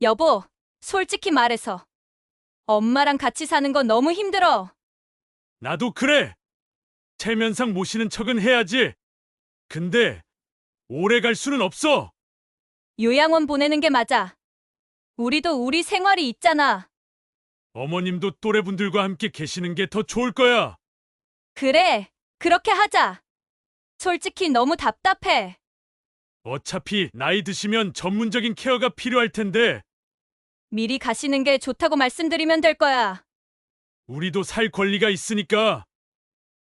여보, 솔직히 말해서 엄마랑 같이 사는 거 너무 힘들어. 나도 그래. 체면상 모시는 척은 해야지. 근데 오래 갈 수는 없어. 요양원 보내는 게 맞아. 우리도 우리 생활이 있잖아. 어머님도 또래분들과 함께 계시는 게 더 좋을 거야. 그래, 그렇게 하자. 솔직히 너무 답답해. 어차피 나이 드시면 전문적인 케어가 필요할 텐데 미리 가시는 게 좋다고 말씀드리면 될 거야. 우리도 살 권리가 있으니까.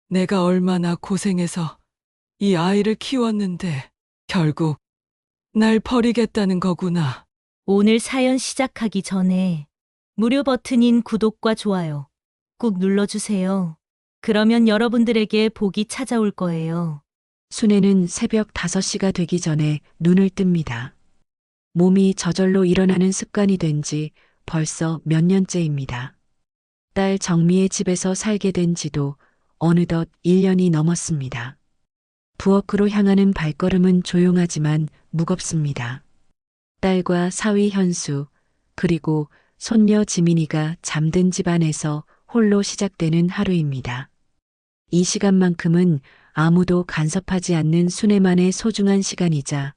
내가 얼마나 고생해서 이 아이를 키웠는데 결국 날 버리겠다는 거구나. 오늘 사연 시작하기 전에 무료 버튼인 구독과 좋아요 꾹 눌러주세요. 그러면 여러분들에게 복이 찾아올 거예요. 순애는 새벽 5시가 되기 전에 눈을 뜹니다. 몸이 저절로 일어나는 습관이 된 지 벌써 몇 년째입니다. 딸 정미의 집에서 살게 된 지도 어느덧 1년이 넘었습니다. 부엌으로 향하는 발걸음은 조용하지만 무겁습니다. 딸과 사위 현수, 그리고 손녀 지민이가 잠든 집안에서 홀로 시작되는 하루입니다. 이 시간만큼은 아무도 간섭하지 않는 순애만의 소중한 시간이자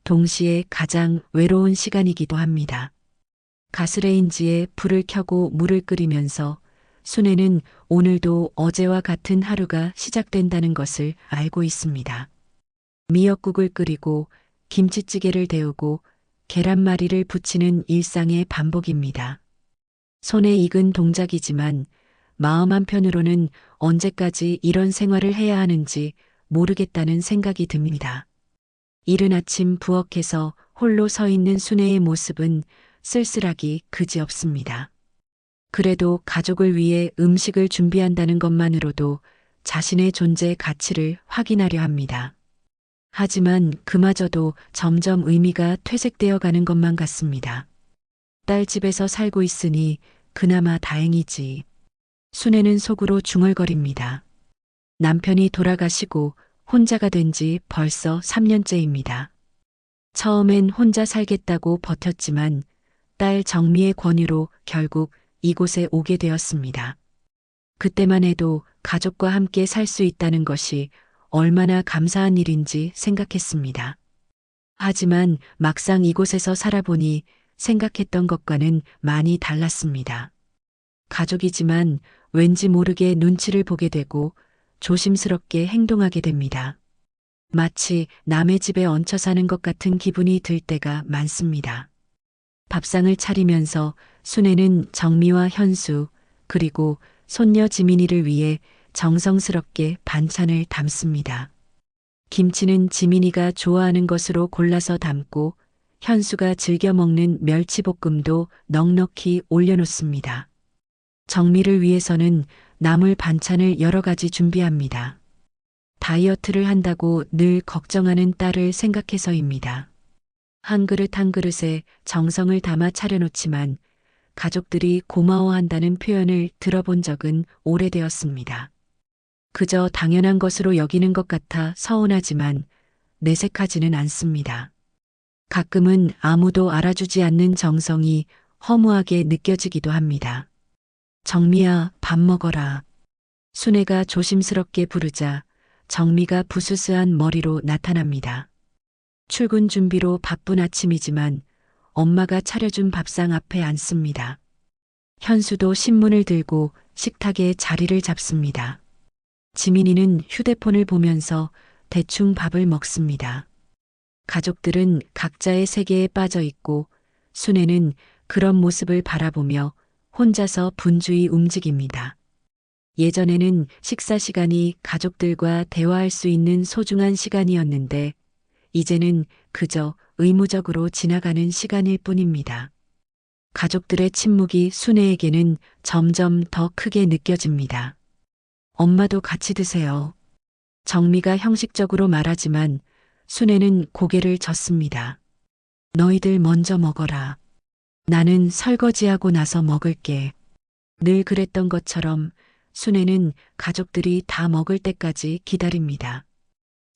동시에 가장 외로운 시간이기도 합니다. 가스레인지에 불을 켜고 물을 끓이면서 순애는 오늘도 어제와 같은 하루가 시작된다는 것을 알고 있습니다. 미역국을 끓이고 김치찌개를 데우고 계란말이를 부치는 일상의 반복입니다. 손에 익은 동작이지만 마음 한편으로는 언제까지 이런 생활을 해야 하는지 모르겠다는 생각이 듭니다. 이른 아침 부엌에서 홀로 서 있는 순애의 모습은 쓸쓸하기 그지없습니다. 그래도 가족을 위해 음식을 준비한다는 것만으로도 자신의 존재의 가치를 확인하려 합니다. 하지만 그마저도 점점 의미가 퇴색되어 가는 것만 같습니다. 딸 집에서 살고 있으니 그나마 다행이지. 순애는 속으로 중얼거립니다. 남편이 돌아가시고 혼자가 된 지 벌써 3년째입니다. 처음엔 혼자 살겠다고 버텼지만 딸 정미의 권유로 결국 이곳에 오게 되었습니다. 그때만 해도 가족과 함께 살 수 있다는 것이 얼마나 감사한 일인지 생각했습니다. 하지만 막상 이곳에서 살아보니 생각했던 것과는 많이 달랐습니다. 가족이지만 왠지 모르게 눈치를 보게 되고 조심스럽게 행동하게 됩니다. 마치 남의 집에 얹혀 사는 것 같은 기분이 들 때가 많습니다. 밥상을 차리면서 순애는 정미와 현수, 그리고 손녀 지민이를 위해 정성스럽게 반찬을 담습니다. 김치는 지민이가 좋아하는 것으로 골라서 담고 현수가 즐겨 먹는 멸치볶음도 넉넉히 올려놓습니다. 정미를 위해서는 나물 반찬을 여러 가지 준비합니다. 다이어트를 한다고 늘 걱정하는 딸을 생각해서입니다. 한 그릇 한 그릇에 정성을 담아 차려놓지만 가족들이 고마워한다는 표현을 들어본 적은 오래되었습니다. 그저 당연한 것으로 여기는 것 같아 서운하지만 내색하지는 않습니다. 가끔은 아무도 알아주지 않는 정성이 허무하게 느껴지기도 합니다. 정미야, 밥 먹어라. 순애가 조심스럽게 부르자 정미가 부스스한 머리로 나타납니다. 출근 준비로 바쁜 아침이지만 엄마가 차려준 밥상 앞에 앉습니다. 현수도 신문을 들고 식탁에 자리를 잡습니다. 지민이는 휴대폰을 보면서 대충 밥을 먹습니다. 가족들은 각자의 세계에 빠져 있고 순애는 그런 모습을 바라보며 혼자서 분주히 움직입니다. 예전에는 식사 시간이 가족들과 대화할 수 있는 소중한 시간이었는데 이제는 그저 의무적으로 지나가는 시간일 뿐입니다. 가족들의 침묵이 순애에게는 점점 더 크게 느껴집니다. 엄마도 같이 드세요. 정미가 형식적으로 말하지만 순애는 고개를 젓습니다. 너희들 먼저 먹어라. 나는 설거지하고 나서 먹을게. 늘 그랬던 것처럼 순애는 가족들이 다 먹을 때까지 기다립니다.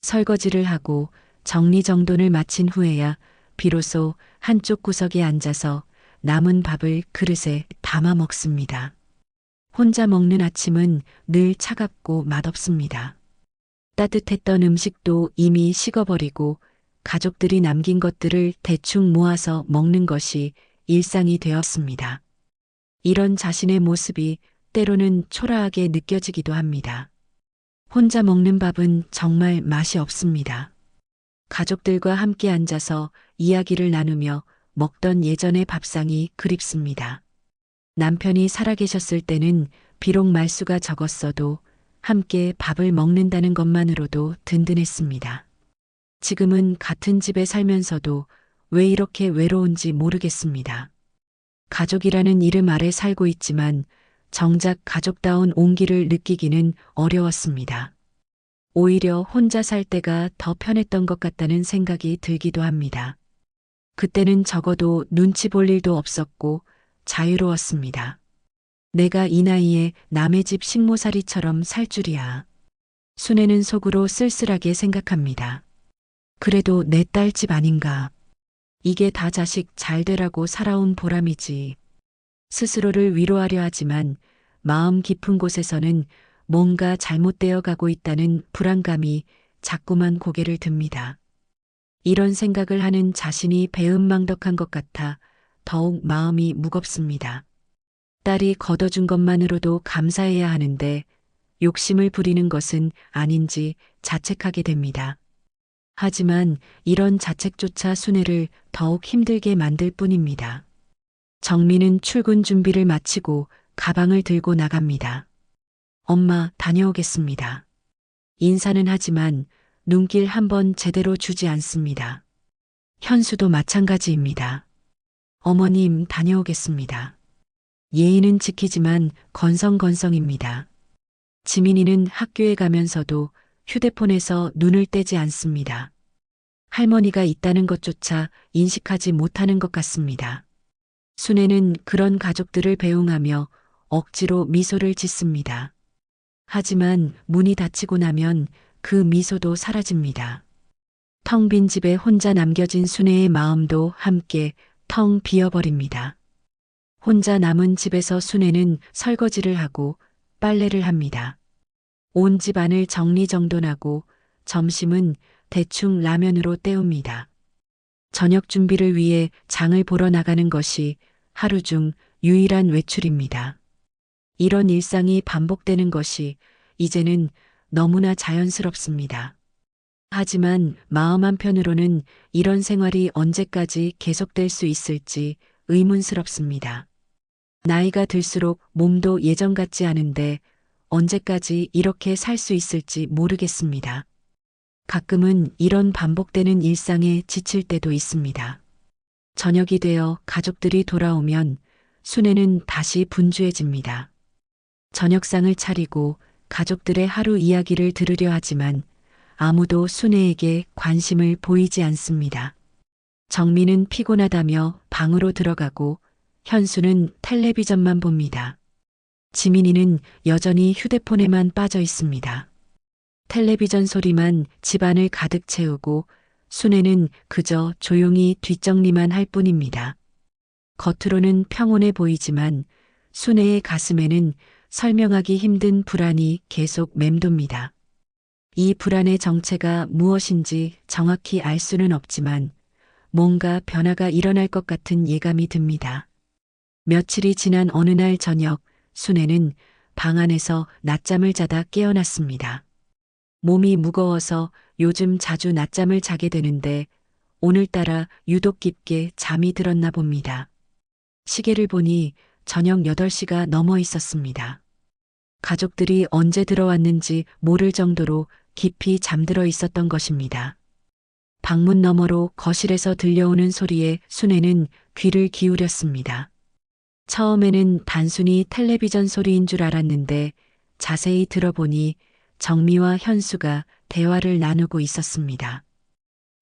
설거지를 하고 정리정돈을 마친 후에야 비로소 한쪽 구석에 앉아서 남은 밥을 그릇에 담아 먹습니다. 혼자 먹는 아침은 늘 차갑고 맛없습니다. 따뜻했던 음식도 이미 식어버리고 가족들이 남긴 것들을 대충 모아서 먹는 것이 일상이 되었습니다. 이런 자신의 모습이 때로는 초라하게 느껴지기도 합니다. 혼자 먹는 밥은 정말 맛이 없습니다. 가족들과 함께 앉아서 이야기를 나누며 먹던 예전의 밥상이 그립습니다. 남편이 살아계셨을 때는 비록 말수가 적었어도 함께 밥을 먹는다는 것만으로도 든든했습니다. 지금은 같은 집에 살면서도 왜 이렇게 외로운지 모르겠습니다. 가족이라는 이름 아래 살고 있지만 정작 가족다운 온기를 느끼기는 어려웠습니다. 오히려 혼자 살 때가 더 편했던 것 같다는 생각이 들기도 합니다. 그때는 적어도 눈치 볼 일도 없었고 자유로웠습니다. 내가 이 나이에 남의 집 식모살이처럼 살 줄이야. 순애는 속으로 쓸쓸하게 생각합니다. 그래도 내 딸 집 아닌가. 이게 다 자식 잘 되라고 살아온 보람이지. 스스로를 위로하려 하지만 마음 깊은 곳에서는 뭔가 잘못되어 가고 있다는 불안감이 자꾸만 고개를 듭니다. 이런 생각을 하는 자신이 배은망덕한 것 같아 더욱 마음이 무겁습니다. 딸이 걷어준 것만으로도 감사해야 하는데 욕심을 부리는 것은 아닌지 자책하게 됩니다. 하지만 이런 자책조차 순애를 더욱 힘들게 만들 뿐입니다. 정민은 출근 준비를 마치고 가방을 들고 나갑니다. 엄마, 다녀오겠습니다. 인사는 하지만 눈길 한번 제대로 주지 않습니다. 현수도 마찬가지입니다. 어머님, 다녀오겠습니다. 예의는 지키지만 건성건성입니다. 지민이는 학교에 가면서도 휴대폰에서 눈을 떼지 않습니다. 할머니가 있다는 것조차 인식하지 못하는 것 같습니다. 순애는 그런 가족들을 배웅하며 억지로 미소를 짓습니다. 하지만 문이 닫히고 나면 그 미소도 사라집니다. 텅 빈 집에 혼자 남겨진 순애의 마음도 함께 텅 비어버립니다. 혼자 남은 집에서 순애는 설거지를 하고 빨래를 합니다. 온 집안을 정리정돈하고 점심은 대충 라면으로 때웁니다. 저녁 준비를 위해 장을 보러 나가는 것이 하루 중 유일한 외출입니다. 이런 일상이 반복되는 것이 이제는 너무나 자연스럽습니다. 하지만 마음 한편으로는 이런 생활이 언제까지 계속될 수 있을지 의문스럽습니다. 나이가 들수록 몸도 예전 같지 않은데 언제까지 이렇게 살 수 있을지 모르겠습니다. 가끔은 이런 반복되는 일상에 지칠 때도 있습니다. 저녁이 되어 가족들이 돌아오면 순애는 다시 분주해집니다. 저녁상을 차리고 가족들의 하루 이야기를 들으려 하지만 아무도 순애에게 관심을 보이지 않습니다. 정민은 피곤하다며 방으로 들어가고 현수는 텔레비전만 봅니다. 지민이는 여전히 휴대폰에만 빠져 있습니다. 텔레비전 소리만 집안을 가득 채우고 순애는 그저 조용히 뒷정리만 할 뿐입니다. 겉으로는 평온해 보이지만 순애의 가슴에는 설명하기 힘든 불안이 계속 맴돕니다. 이 불안의 정체가 무엇인지 정확히 알 수는 없지만 뭔가 변화가 일어날 것 같은 예감이 듭니다. 며칠이 지난 어느 날 저녁 순애는 방 안에서 낮잠을 자다 깨어났습니다. 몸이 무거워서 요즘 자주 낮잠을 자게 되는데 오늘따라 유독 깊게 잠이 들었나 봅니다. 시계를 보니 저녁 8시가 넘어 있었습니다. 가족들이 언제 들어왔는지 모를 정도로 깊이 잠들어 있었던 것입니다. 방문 너머로 거실에서 들려오는 소리에 순애는 귀를 기울였습니다. 처음에는 단순히 텔레비전 소리인 줄 알았는데 자세히 들어보니 정미와 현수가 대화를 나누고 있었습니다.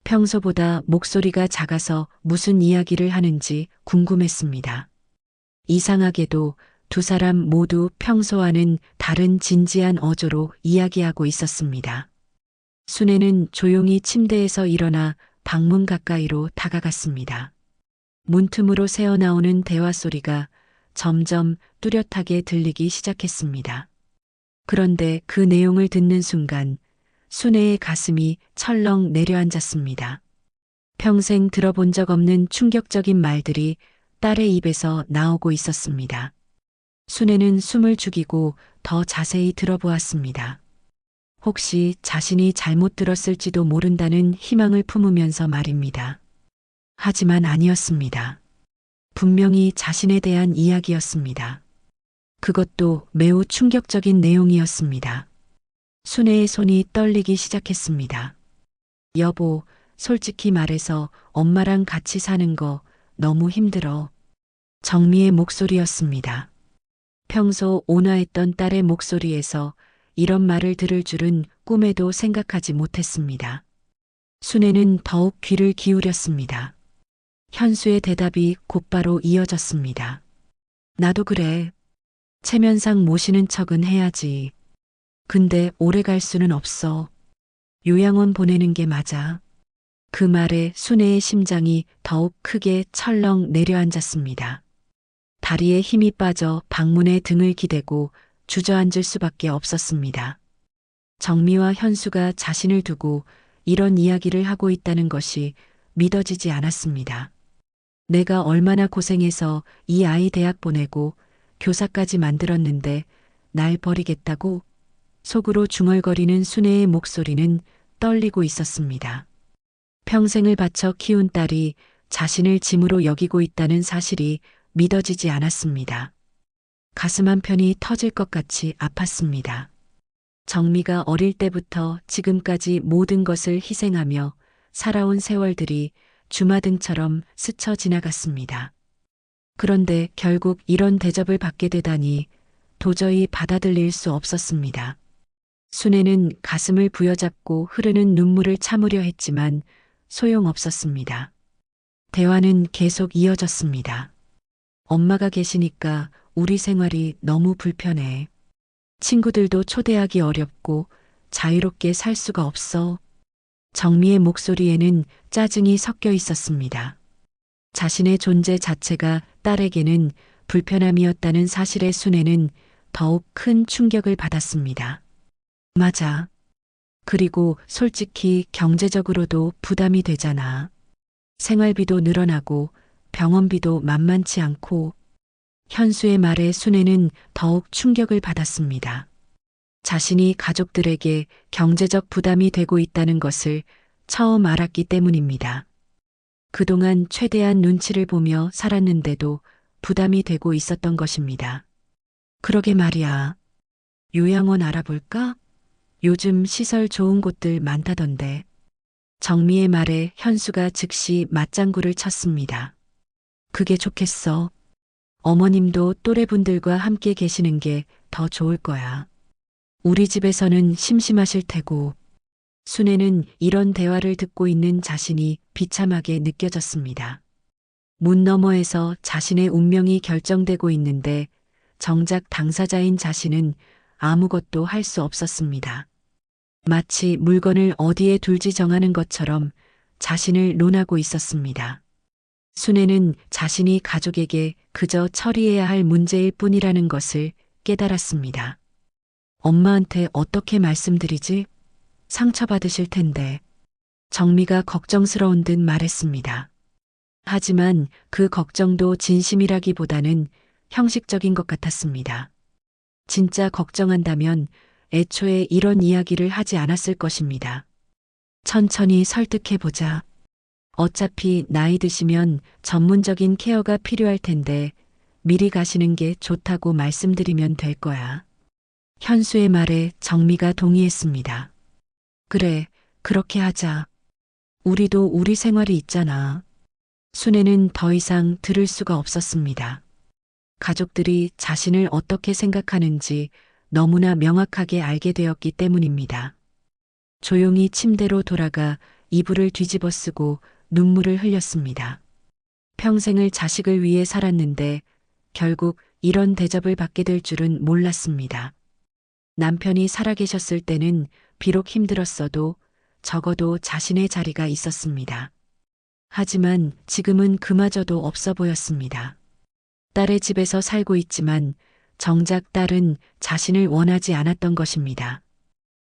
평소보다 목소리가 작아서 무슨 이야기를 하는지 궁금했습니다. 이상하게도 두 사람 모두 평소와는 다른 진지한 어조로 이야기하고 있었습니다. 순애는 조용히 침대에서 일어나 방문 가까이로 다가갔습니다. 문틈으로 새어나오는 대화 소리가 점점 뚜렷하게 들리기 시작했습니다. 그런데 그 내용을 듣는 순간 순애의 가슴이 철렁 내려앉았습니다. 평생 들어본 적 없는 충격적인 말들이 딸의 입에서 나오고 있었습니다. 순애는 숨을 죽이고 더 자세히 들어보았습니다. 혹시 자신이 잘못 들었을지도 모른다는 희망을 품으면서 말입니다. 하지만 아니었습니다. 분명히 자신에 대한 이야기였습니다. 그것도 매우 충격적인 내용이었습니다. 순애의 손이 떨리기 시작했습니다. 여보, 솔직히 말해서 엄마랑 같이 사는 거 너무 힘들어. 정미의 목소리였습니다. 평소 온화했던 딸의 목소리에서 이런 말을 들을 줄은 꿈에도 생각하지 못했습니다. 순애는 더욱 귀를 기울였습니다. 현수의 대답이 곧바로 이어졌습니다. 나도 그래. 체면상 모시는 척은 해야지. 근데 오래 갈 수는 없어. 요양원 보내는 게 맞아. 그 말에 순애의 심장이 더욱 크게 철렁 내려앉았습니다. 다리에 힘이 빠져 방문에 등을 기대고 주저앉을 수밖에 없었습니다. 정미와 현수가 자신을 두고 이런 이야기를 하고 있다는 것이 믿어지지 않았습니다. 내가 얼마나 고생해서 이 아이 대학 보내고 교사까지 만들었는데 날 버리겠다고? 속으로 중얼거리는 순애의 목소리는 떨리고 있었습니다. 평생을 바쳐 키운 딸이 자신을 짐으로 여기고 있다는 사실이 믿어지지 않았습니다. 가슴 한편이 터질 것 같이 아팠습니다. 정미가 어릴 때부터 지금까지 모든 것을 희생하며 살아온 세월들이 주마등처럼 스쳐 지나갔습니다. 그런데 결국 이런 대접을 받게 되다니 도저히 받아들일 수 없었습니다. 순애는 가슴을 부여잡고 흐르는 눈물을 참으려 했지만 소용없었습니다. 대화는 계속 이어졌습니다. 엄마가 계시니까 우리 생활이 너무 불편해. 친구들도 초대하기 어렵고 자유롭게 살 수가 없어. 정미의 목소리에는 짜증이 섞여 있었습니다. 자신의 존재 자체가 딸에게는 불편함이었다는 사실에 순애는 더욱 큰 충격을 받았습니다. 맞아. 그리고 솔직히 경제적으로도 부담이 되잖아. 생활비도 늘어나고 병원비도 만만치 않고. 현수의 말에 순애는 더욱 충격을 받았습니다. 자신이 가족들에게 경제적 부담이 되고 있다는 것을 처음 알았기 때문입니다. 그동안 최대한 눈치를 보며 살았는데도 부담이 되고 있었던 것입니다. 그러게 말이야. 요양원 알아볼까? 요즘 시설 좋은 곳들 많다던데. 정미의 말에 현수가 즉시 맞장구를 쳤습니다. 그게 좋겠어. 어머님도 또래분들과 함께 계시는 게 더 좋을 거야. 우리 집에서는 심심하실 테고. 순애는 이런 대화를 듣고 있는 자신이 비참하게 느껴졌습니다. 문 너머에서 자신의 운명이 결정되고 있는데 정작 당사자인 자신은 아무것도 할 수 없었습니다. 마치 물건을 어디에 둘지 정하는 것처럼 자신을 논하고 있었습니다. 순애는 자신이 가족에게 그저 처리해야 할 문제일 뿐이라는 것을 깨달았습니다. 엄마한테 어떻게 말씀드리지? 상처받으실 텐데. 정미가 걱정스러운 듯 말했습니다. 하지만 그 걱정도 진심이라기보다는 형식적인 것 같았습니다. 진짜 걱정한다면 애초에 이런 이야기를 하지 않았을 것입니다. 천천히 설득해보자. 어차피 나이 드시면 전문적인 케어가 필요할 텐데 미리 가시는 게 좋다고 말씀드리면 될 거야. 현수의 말에 정미가 동의했습니다. 그래, 그렇게 하자. 우리도 우리 생활이 있잖아. 순애는 더 이상 들을 수가 없었습니다. 가족들이 자신을 어떻게 생각하는지 너무나 명확하게 알게 되었기 때문입니다. 조용히 침대로 돌아가 이불을 뒤집어 쓰고 눈물을 흘렸습니다. 평생을 자식을 위해 살았는데 결국 이런 대접을 받게 될 줄은 몰랐습니다. 남편이 살아계셨을 때는 비록 힘들었어도 적어도 자신의 자리가 있었습니다. 하지만 지금은 그마저도 없어 보였습니다. 딸의 집에서 살고 있지만 정작 딸은 자신을 원하지 않았던 것입니다.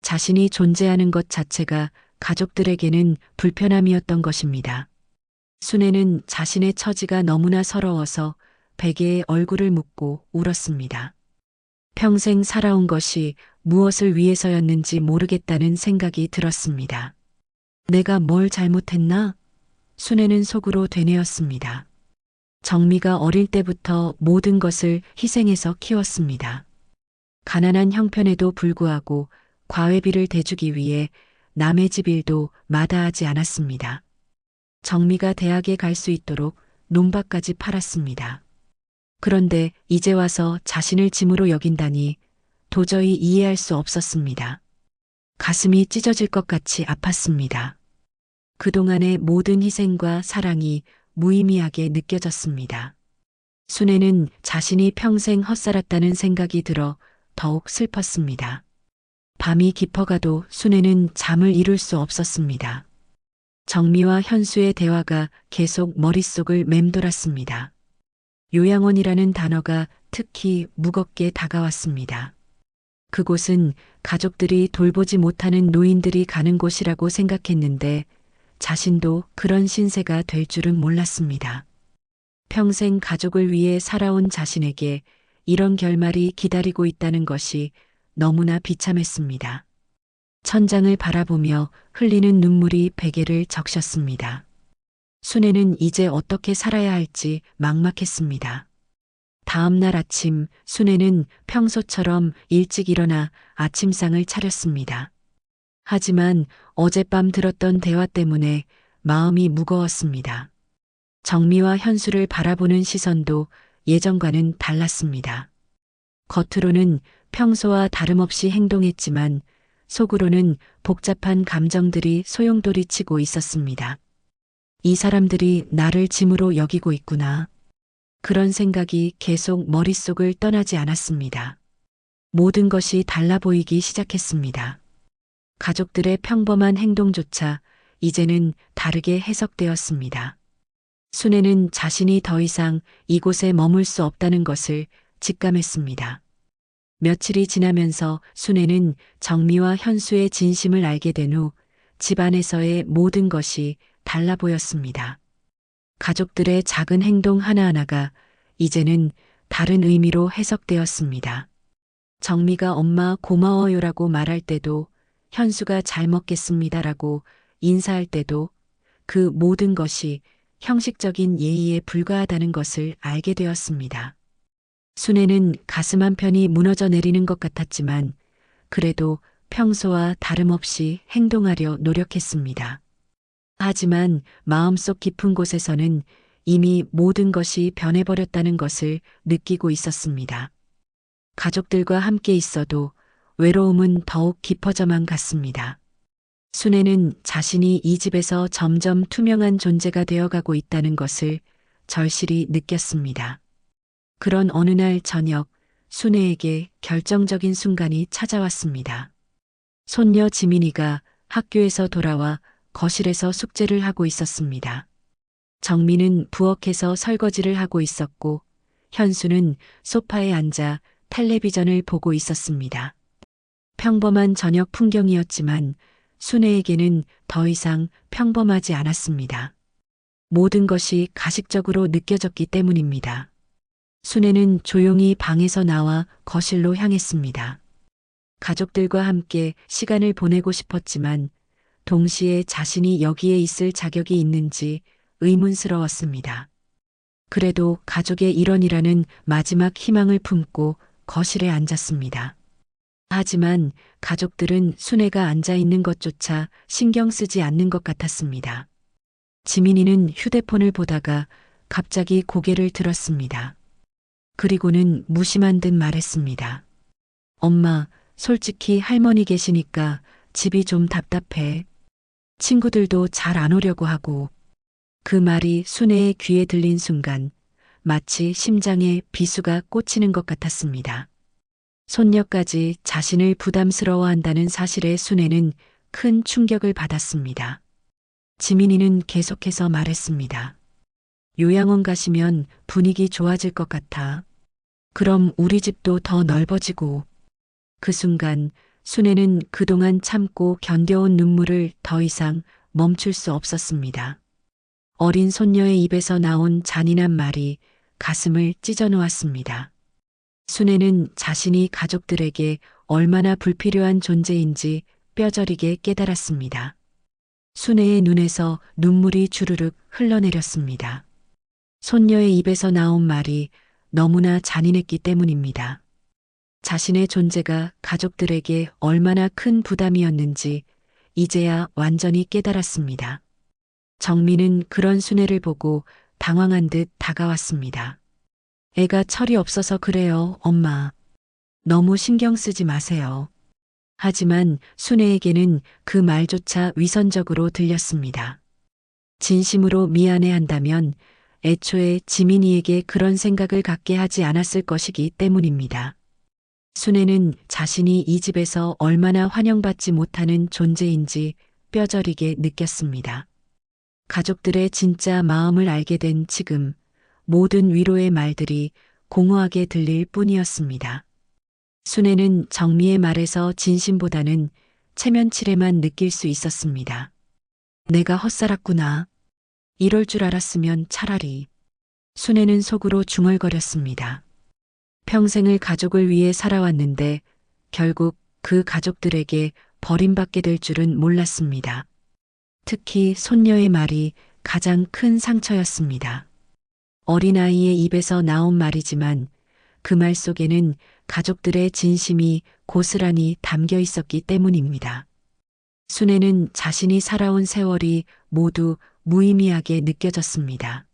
자신이 존재하는 것 자체가 가족들에게는 불편함이었던 것입니다. 순애는 자신의 처지가 너무나 서러워서 베개에 얼굴을 묻고 울었습니다. 평생 살아온 것이 무엇을 위해서였는지 모르겠다는 생각이 들었습니다. 내가 뭘 잘못했나? 순애는 속으로 되뇌었습니다. 정미가 어릴 때부터 모든 것을 희생해서 키웠습니다. 가난한 형편에도 불구하고 과외비를 대주기 위해 남의 집 일도 마다하지 않았습니다. 정미가 대학에 갈 수 있도록 논밭까지 팔았습니다. 그런데 이제 와서 자신을 짐으로 여긴다니 도저히 이해할 수 없었습니다. 가슴이 찢어질 것 같이 아팠습니다. 그동안의 모든 희생과 사랑이 무의미하게 느껴졌습니다. 순애는 자신이 평생 헛살았다는 생각이 들어 더욱 슬펐습니다. 밤이 깊어가도 순애는 잠을 이룰 수 없었습니다. 정미와 현수의 대화가 계속 머릿속을 맴돌았습니다. 요양원이라는 단어가 특히 무겁게 다가왔습니다. 그곳은 가족들이 돌보지 못하는 노인들이 가는 곳이라고 생각했는데 자신도 그런 신세가 될 줄은 몰랐습니다. 평생 가족을 위해 살아온 자신에게 이런 결말이 기다리고 있다는 것이 너무나 비참했습니다. 천장을 바라보며 흘리는 눈물이 베개를 적셨습니다. 순애는 이제 어떻게 살아야 할지 막막했습니다. 다음 날 아침 순애는 평소처럼 일찍 일어나 아침상을 차렸습니다. 하지만 어젯밤 들었던 대화 때문에 마음이 무거웠습니다. 정미와 현수를 바라보는 시선도 예전과는 달랐습니다. 겉으로는 평소와 다름없이 행동했지만 속으로는 복잡한 감정들이 소용돌이치고 있었습니다. 이 사람들이 나를 짐으로 여기고 있구나. 그런 생각이 계속 머릿속을 떠나지 않았습니다. 모든 것이 달라 보이기 시작했습니다. 가족들의 평범한 행동조차 이제는 다르게 해석되었습니다. 순애는 자신이 더 이상 이곳에 머물 수 없다는 것을 직감했습니다. 며칠이 지나면서 순애는 정미와 현수의 진심을 알게 된 후 집안에서의 모든 것이 달라 보였습니다. 가족들의 작은 행동 하나하나가 이제는 다른 의미로 해석되었습니다. 정미가 엄마 고마워요라고 말할 때도 현수가 잘 먹겠습니다라고 인사할 때도 그 모든 것이 형식적인 예의에 불과하다는 것을 알게 되었습니다. 순애는 가슴 한편이 무너져 내리는 것 같았지만 그래도 평소와 다름없이 행동하려 노력했습니다. 하지만 마음속 깊은 곳에서는 이미 모든 것이 변해버렸다는 것을 느끼고 있었습니다. 가족들과 함께 있어도 외로움은 더욱 깊어져만 갔습니다. 순애는 자신이 이 집에서 점점 투명한 존재가 되어가고 있다는 것을 절실히 느꼈습니다. 그런 어느 날 저녁 순애에게 결정적인 순간이 찾아왔습니다. 손녀 지민이가 학교에서 돌아와 거실에서 숙제를 하고 있었습니다. 정미는 부엌에서 설거지를 하고 있었고 현수는 소파에 앉아 텔레비전을 보고 있었습니다. 평범한 저녁 풍경이었지만 순애에게는 더 이상 평범하지 않았습니다. 모든 것이 가식적으로 느껴졌기 때문입니다. 순애는 조용히 방에서 나와 거실로 향했습니다. 가족들과 함께 시간을 보내고 싶었지만 동시에 자신이 여기에 있을 자격이 있는지 의문스러웠습니다. 그래도 가족의 일원이라는 마지막 희망을 품고 거실에 앉았습니다. 하지만 가족들은 순애가 앉아 있는 것조차 신경 쓰지 않는 것 같았습니다. 지민이는 휴대폰을 보다가 갑자기 고개를 들었습니다. 그리고는 무심한 듯 말했습니다. 엄마, 솔직히 할머니 계시니까 집이 좀 답답해. 친구들도 잘 안 오려고 하고. 그 말이 순애의 귀에 들린 순간 마치 심장에 비수가 꽂히는 것 같았습니다. 손녀까지 자신을 부담스러워한다는 사실에 순애는 큰 충격을 받았습니다. 지민이는 계속해서 말했습니다. 요양원 가시면 분위기 좋아질 것 같아. 그럼 우리 집도 더 넓어지고. 그 순간 순애는 그동안 참고 견뎌온 눈물을 더 이상 멈출 수 없었습니다. 어린 손녀의 입에서 나온 잔인한 말이 가슴을 찢어 놓았습니다. 순애는 자신이 가족들에게 얼마나 불필요한 존재인지 뼈저리게 깨달았습니다. 순애의 눈에서 눈물이 주르륵 흘러내렸습니다. 손녀의 입에서 나온 말이 너무나 잔인했기 때문입니다. 자신의 존재가 가족들에게 얼마나 큰 부담이었는지 이제야 완전히 깨달았습니다. 정민은 그런 순애를 보고 당황한 듯 다가왔습니다. 애가 철이 없어서 그래요, 엄마. 너무 신경 쓰지 마세요. 하지만 순애에게는 그 말조차 위선적으로 들렸습니다. 진심으로 미안해한다면 애초에 지민이에게 그런 생각을 갖게 하지 않았을 것이기 때문입니다. 순애는 자신이 이 집에서 얼마나 환영받지 못하는 존재인지 뼈저리게 느꼈습니다. 가족들의 진짜 마음을 알게 된 지금 모든 위로의 말들이 공허하게 들릴 뿐이었습니다. 순애는 정미의 말에서 진심보다는 체면치레만 느낄 수 있었습니다. 내가 헛살았구나. 이럴 줄 알았으면 차라리. 순애는 속으로 중얼거렸습니다. 평생을 가족을 위해 살아왔는데 결국 그 가족들에게 버림받게 될 줄은 몰랐습니다. 특히 손녀의 말이 가장 큰 상처였습니다. 어린아이의 입에서 나온 말이지만 그 말 속에는 가족들의 진심이 고스란히 담겨 있었기 때문입니다. 순애는 자신이 살아온 세월이 모두 무의미하게 느껴졌습니다.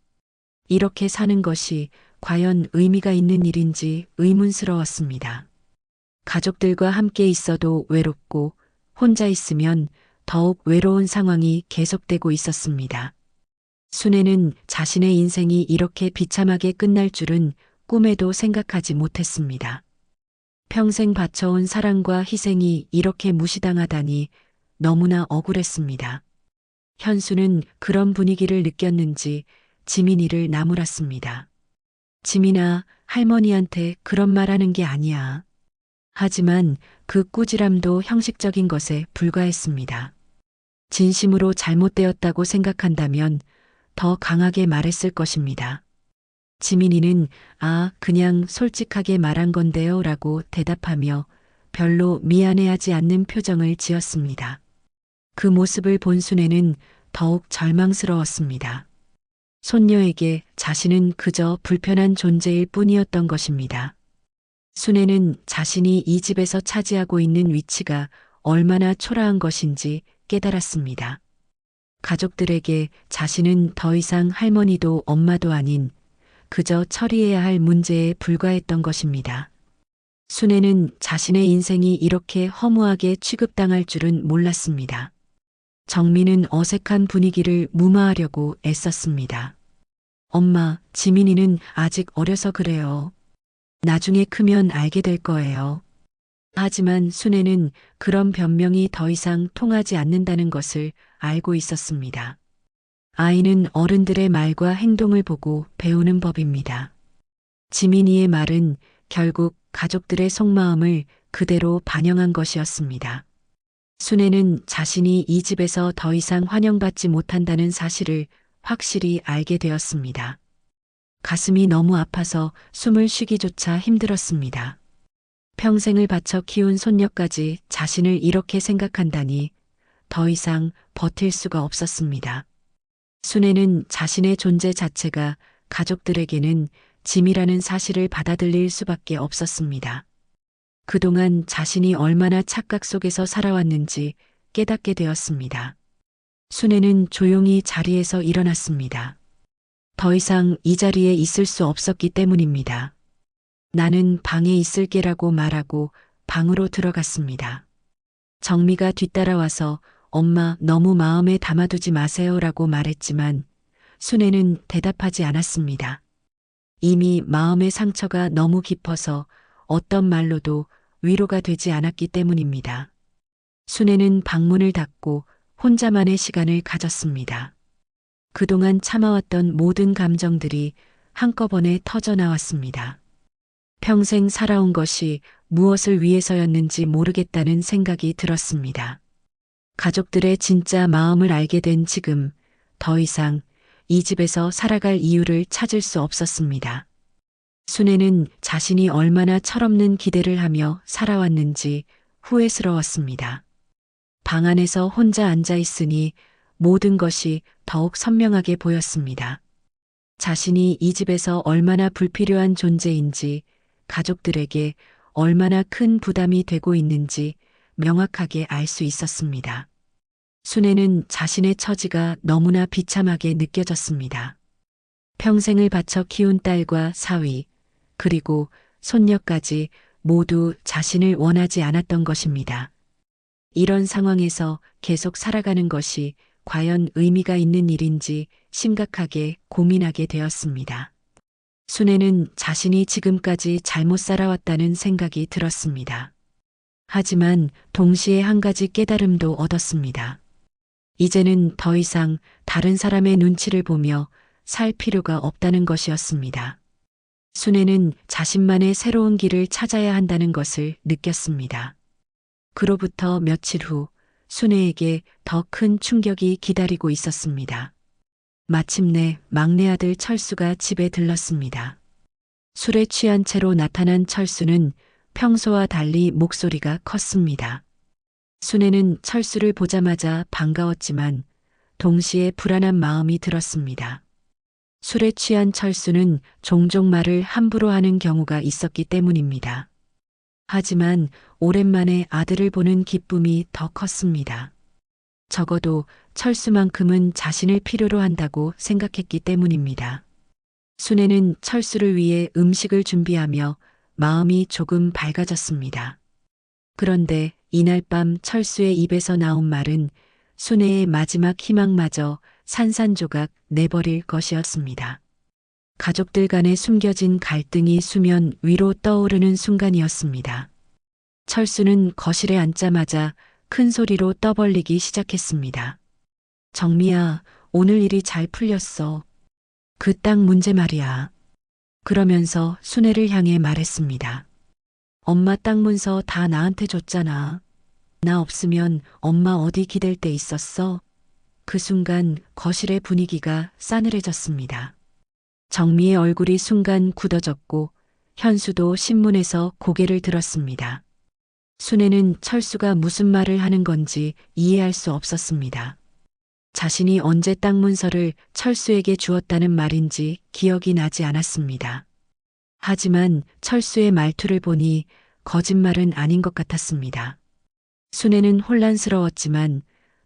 이렇게 사는 것이 과연 의미가 있는 일인지 의문스러웠습니다. 가족들과 함께 있어도 외롭고 혼자 있으면 더욱 외로운 상황이 계속되고 있었습니다. 순애는 자신의 인생이 이렇게 비참하게 끝날 줄은 꿈에도 생각하지 못했습니다. 평생 바쳐온 사랑과 희생이 이렇게 무시당하다니 너무나 억울했습니다. 현수는 그런 분위기를 느꼈는지 지민이를 나무랐습니다. 지민아, 할머니한테 그런 말 하는 게 아니야. 하지만 그 꾸지람도 형식적인 것에 불과했습니다. 진심으로 잘못되었다고 생각한다면 더 강하게 말했을 것입니다. 지민이는 그냥 솔직하게 말한 건데요 라고 대답하며 별로 미안해하지 않는 표정을 지었습니다. 그 모습을 본 순애는 더욱 절망스러웠습니다. 손녀에게 자신은 그저 불편한 존재일 뿐이었던 것입니다. 순애는 자신이 이 집에서 차지하고 있는 위치가 얼마나 초라한 것인지 깨달았습니다. 가족들에게 자신은 더 이상 할머니도 엄마도 아닌 그저 처리해야 할 문제에 불과했던 것입니다. 순애는 자신의 인생이 이렇게 허무하게 취급당할 줄은 몰랐습니다. 정민은 어색한 분위기를 무마하려고 애썼습니다. 엄마, 지민이는 아직 어려서 그래요. 나중에 크면 알게 될 거예요. 하지만 순애는 그런 변명이 더 이상 통하지 않는다는 것을 알고 있었습니다. 아이는 어른들의 말과 행동을 보고 배우는 법입니다. 지민이의 말은 결국 가족들의 속마음을 그대로 반영한 것이었습니다. 순애는 자신이 이 집에서 더 이상 환영받지 못한다는 사실을 확실히 알게 되었습니다. 가슴이 너무 아파서 숨을 쉬기조차 힘들었습니다. 평생을 바쳐 키운 손녀까지 자신을 이렇게 생각한다니 더 이상 버틸 수가 없었습니다. 순애는 자신의 존재 자체가 가족들에게는 짐이라는 사실을 받아들일 수밖에 없었습니다. 그동안 자신이 얼마나 착각 속에서 살아왔는지 깨닫게 되었습니다. 순애는 조용히 자리에서 일어났습니다. 더 이상 이 자리에 있을 수 없었기 때문입니다. 나는 방에 있을게라고 말하고 방으로 들어갔습니다. 정미가 뒤따라와서 엄마 너무 마음에 담아두지 마세요라고 말했지만 순애는 대답하지 않았습니다. 이미 마음의 상처가 너무 깊어서 어떤 말로도 위로가 되지 않았기 때문입니다. 순애는 방문을 닫고 혼자만의 시간을 가졌습니다. 그동안 참아왔던 모든 감정들이 한꺼번에 터져 나왔습니다. 평생 살아온 것이 무엇을 위해서였는지 모르겠다는 생각이 들었습니다. 가족들의 진짜 마음을 알게 된 지금 더 이상 이 집에서 살아갈 이유를 찾을 수 없었습니다. 순애는 자신이 얼마나 철없는 기대를 하며 살아왔는지 후회스러웠습니다. 방 안에서 혼자 앉아 있으니 모든 것이 더욱 선명하게 보였습니다. 자신이 이 집에서 얼마나 불필요한 존재인지, 가족들에게 얼마나 큰 부담이 되고 있는지 명확하게 알 수 있었습니다. 순애는 자신의 처지가 너무나 비참하게 느껴졌습니다. 평생을 바쳐 키운 딸과 사위, 그리고 손녀까지 모두 자신을 원하지 않았던 것입니다. 이런 상황에서 계속 살아가는 것이 과연 의미가 있는 일인지 심각하게 고민하게 되었습니다. 순애는 자신이 지금까지 잘못 살아왔다는 생각이 들었습니다. 하지만 동시에 한 가지 깨달음도 얻었습니다. 이제는 더 이상 다른 사람의 눈치를 보며 살 필요가 없다는 것이었습니다. 순애는 자신만의 새로운 길을 찾아야 한다는 것을 느꼈습니다. 그로부터 며칠 후 순애에게 더 큰 충격이 기다리고 있었습니다. 마침내 막내 아들 철수가 집에 들렀습니다. 술에 취한 채로 나타난 철수는 평소와 달리 목소리가 컸습니다. 순애는 철수를 보자마자 반가웠지만 동시에 불안한 마음이 들었습니다. 술에 취한 철수는 종종 말을 함부로 하는 경우가 있었기 때문입니다. 하지만 오랜만에 아들을 보는 기쁨이 더 컸습니다. 적어도 철수만큼은 자신을 필요로 한다고 생각했기 때문입니다. 순애는 철수를 위해 음식을 준비하며 마음이 조금 밝아졌습니다. 그런데 이날 밤 철수의 입에서 나온 말은 순애의 마지막 희망마저 산산조각 내버릴 것이었습니다. 가족들 간에 숨겨진 갈등이 수면 위로 떠오르는 순간이었습니다. 철수는 거실에 앉자마자 큰 소리로 떠벌리기 시작했습니다. 정미야, 오늘 일이 잘 풀렸어. 그 땅 문제 말이야. 그러면서 순애를 향해 말했습니다. 엄마 땅 문서 다 나한테 줬잖아. 나 없으면 엄마 어디 기댈 데 있었어? 그 순간 거실의 분위기가 싸늘해졌습니다. 정미의 얼굴이 순간 굳어졌고 현수도 신문에서 고개를 들었습니다. 순애는 철수가 무슨 말을 하는 건지 이해할 수 없었습니다. 자신이 언제 땅 문서를 철수에게 주었다는 말인지 기억이 나지 않았습니다. 하지만 철수의 말투를 보니 거짓말은 아닌 것 같았습니다. 순애는 혼란스러웠지만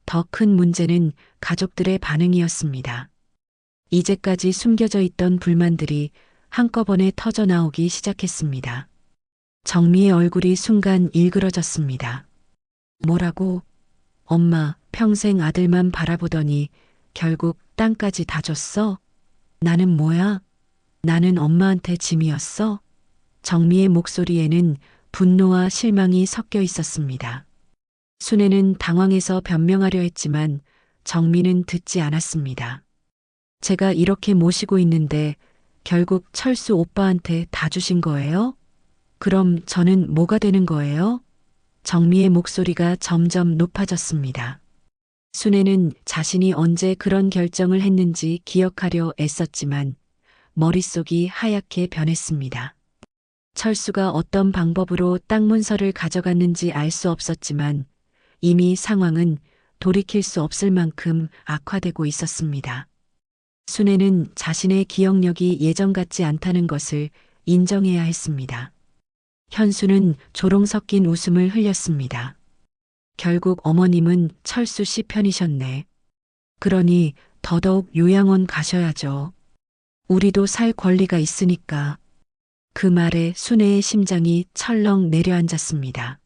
더 큰 문제는 가족들의 반응이었습니다. 이제까지 숨겨져 있던 불만들이 한꺼번에 터져 나오기 시작했습니다. 정미의 얼굴이 순간 일그러졌습니다. 뭐라고? 엄마, 평생 아들만 바라보더니 결국 땅까지 다 줬어? 나는 뭐야? 나는 엄마한테 짐이었어? 정미의 목소리에는 분노와 실망이 섞여 있었습니다. 순애는 당황해서 변명하려 했지만 정미는 듣지 않았습니다. 제가 이렇게 모시고 있는데 결국 철수 오빠한테 다 주신 거예요? 그럼 저는 뭐가 되는 거예요? 정미의 목소리가 점점 높아졌습니다. 순애는 자신이 언제 그런 결정을 했는지 기억하려 애썼지만 머릿속이 하얗게 변했습니다. 철수가 어떤 방법으로 땅 문서를 가져갔는지 알 수 없었지만 이미 상황은 돌이킬 수 없을 만큼 악화되고 있었습니다. 순애는 자신의 기억력이 예전 같지 않다는 것을 인정해야 했습니다. 현수는 조롱 섞인 웃음을 흘렸습니다. 결국 어머님은 철수 씨 편이셨네. 그러니 더더욱 요양원 가셔야죠. 우리도 살 권리가 있으니까. 그 말에 순애의 심장이 철렁 내려앉았습니다.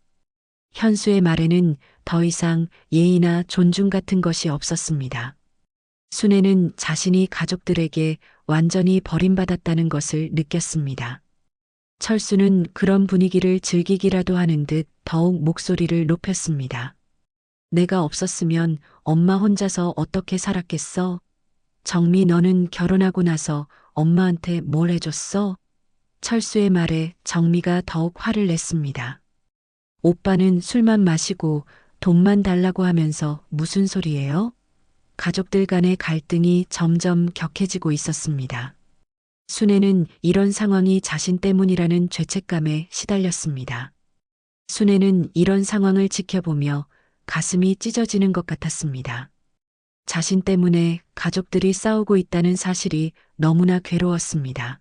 현수의 말에는 더 이상 예의나 존중 같은 것이 없었습니다. 순애는 자신이 가족들에게 완전히 버림받았다는 것을 느꼈습니다. 철수는 그런 분위기를 즐기기라도 하는 듯 더욱 목소리를 높였습니다. 내가 없었으면 엄마 혼자서 어떻게 살았겠어? 정미, 너는 결혼하고 나서 엄마한테 뭘 해줬어? 철수의 말에 정미가 더욱 화를 냈습니다. 오빠는 술만 마시고 돈만 달라고 하면서 무슨 소리예요? 가족들 간의 갈등이 점점 격해지고 있었습니다. 순애는 이런 상황이 자신 때문이라는 죄책감에 시달렸습니다. 순애는 이런 상황을 지켜보며 가슴이 찢어지는 것 같았습니다. 자신 때문에 가족들이 싸우고 있다는 사실이 너무나 괴로웠습니다.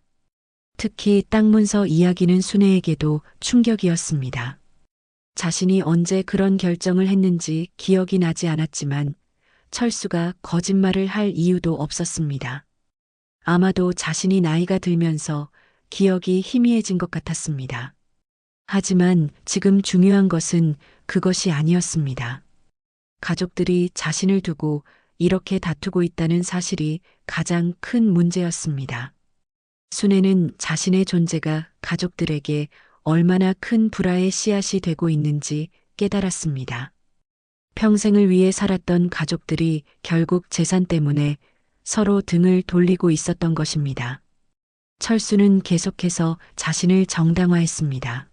특히 땅 문서 이야기는 순애에게도 충격이었습니다. 자신이 언제 그런 결정을 했는지 기억이 나지 않았지만 철수가 거짓말을 할 이유도 없었습니다. 아마도 자신이 나이가 들면서 기억이 희미해진 것 같았습니다. 하지만 지금 중요한 것은 그것이 아니었습니다. 가족들이 자신을 두고 이렇게 다투고 있다는 사실이 가장 큰 문제였습니다. 순애는 자신의 존재가 가족들에게 얼마나 큰 불화의 씨앗이 되고 있는지 깨달았습니다. 평생을 위해 살았던 가족들이 결국 재산 때문에 서로 등을 돌리고 있었던 것입니다. 철수는 계속해서 자신을 정당화했습니다.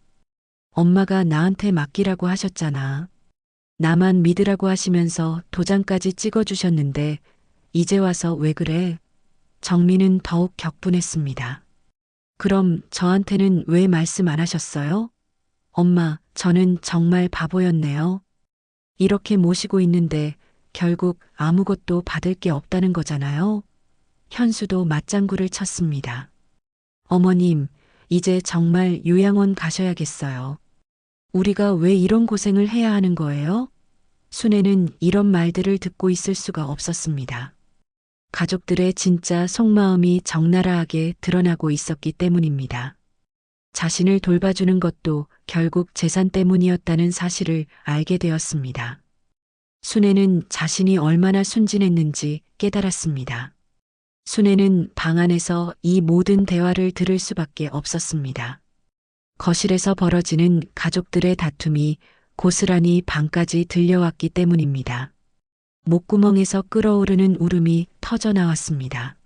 엄마가 나한테 맡기라고 하셨잖아. 나만 믿으라고 하시면서 도장까지 찍어주셨는데 이제 와서 왜 그래? 정미는 더욱 격분했습니다. 그럼 저한테는 왜 말씀 안 하셨어요? 엄마, 저는 정말 바보였네요. 이렇게 모시고 있는데 결국 아무것도 받을 게 없다는 거잖아요. 현수도 맞장구를 쳤습니다. 어머님, 이제 정말 요양원 가셔야겠어요. 우리가 왜 이런 고생을 해야 하는 거예요? 순애는 이런 말들을 듣고 있을 수가 없었습니다. 가족들의 진짜 속마음이 적나라하게 드러나고 있었기 때문입니다. 자신을 돌봐주는 것도 결국 재산 때문이었다는 사실을 알게 되었습니다. 순애는 자신이 얼마나 순진했는지 깨달았습니다. 순애는 방 안에서 이 모든 대화를 들을 수밖에 없었습니다. 거실에서 벌어지는 가족들의 다툼이 고스란히 방까지 들려왔기 때문입니다. 목구멍에서 끓어오르는 울음이 터져 나왔습니다.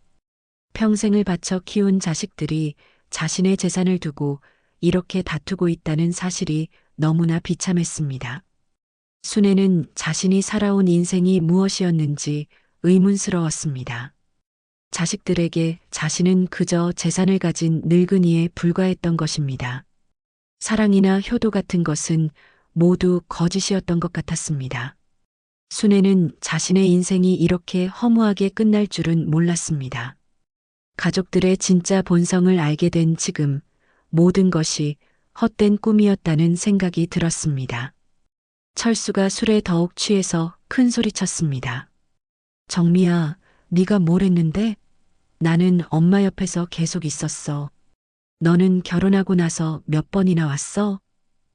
평생을 바쳐 키운 자식들이 자신의 재산을 두고 이렇게 다투고 있다는 사실이 너무나 비참했습니다. 순애는 자신이 살아온 인생이 무엇이었는지 의문스러웠습니다. 자식들에게 자신은 그저 재산을 가진 늙은이에 불과했던 것입니다. 사랑이나 효도 같은 것은 모두 거짓이었던 것 같았습니다. 순애는 자신의 인생이 이렇게 허무하게 끝날 줄은 몰랐습니다. 가족들의 진짜 본성을 알게 된 지금 모든 것이 헛된 꿈이었다는 생각이 들었습니다. 철수가 술에 더욱 취해서 큰 소리쳤습니다. 정미야, 네가 뭘 했는데? 나는 엄마 옆에서 계속 있었어. 너는 결혼하고 나서 몇 번이나 왔어?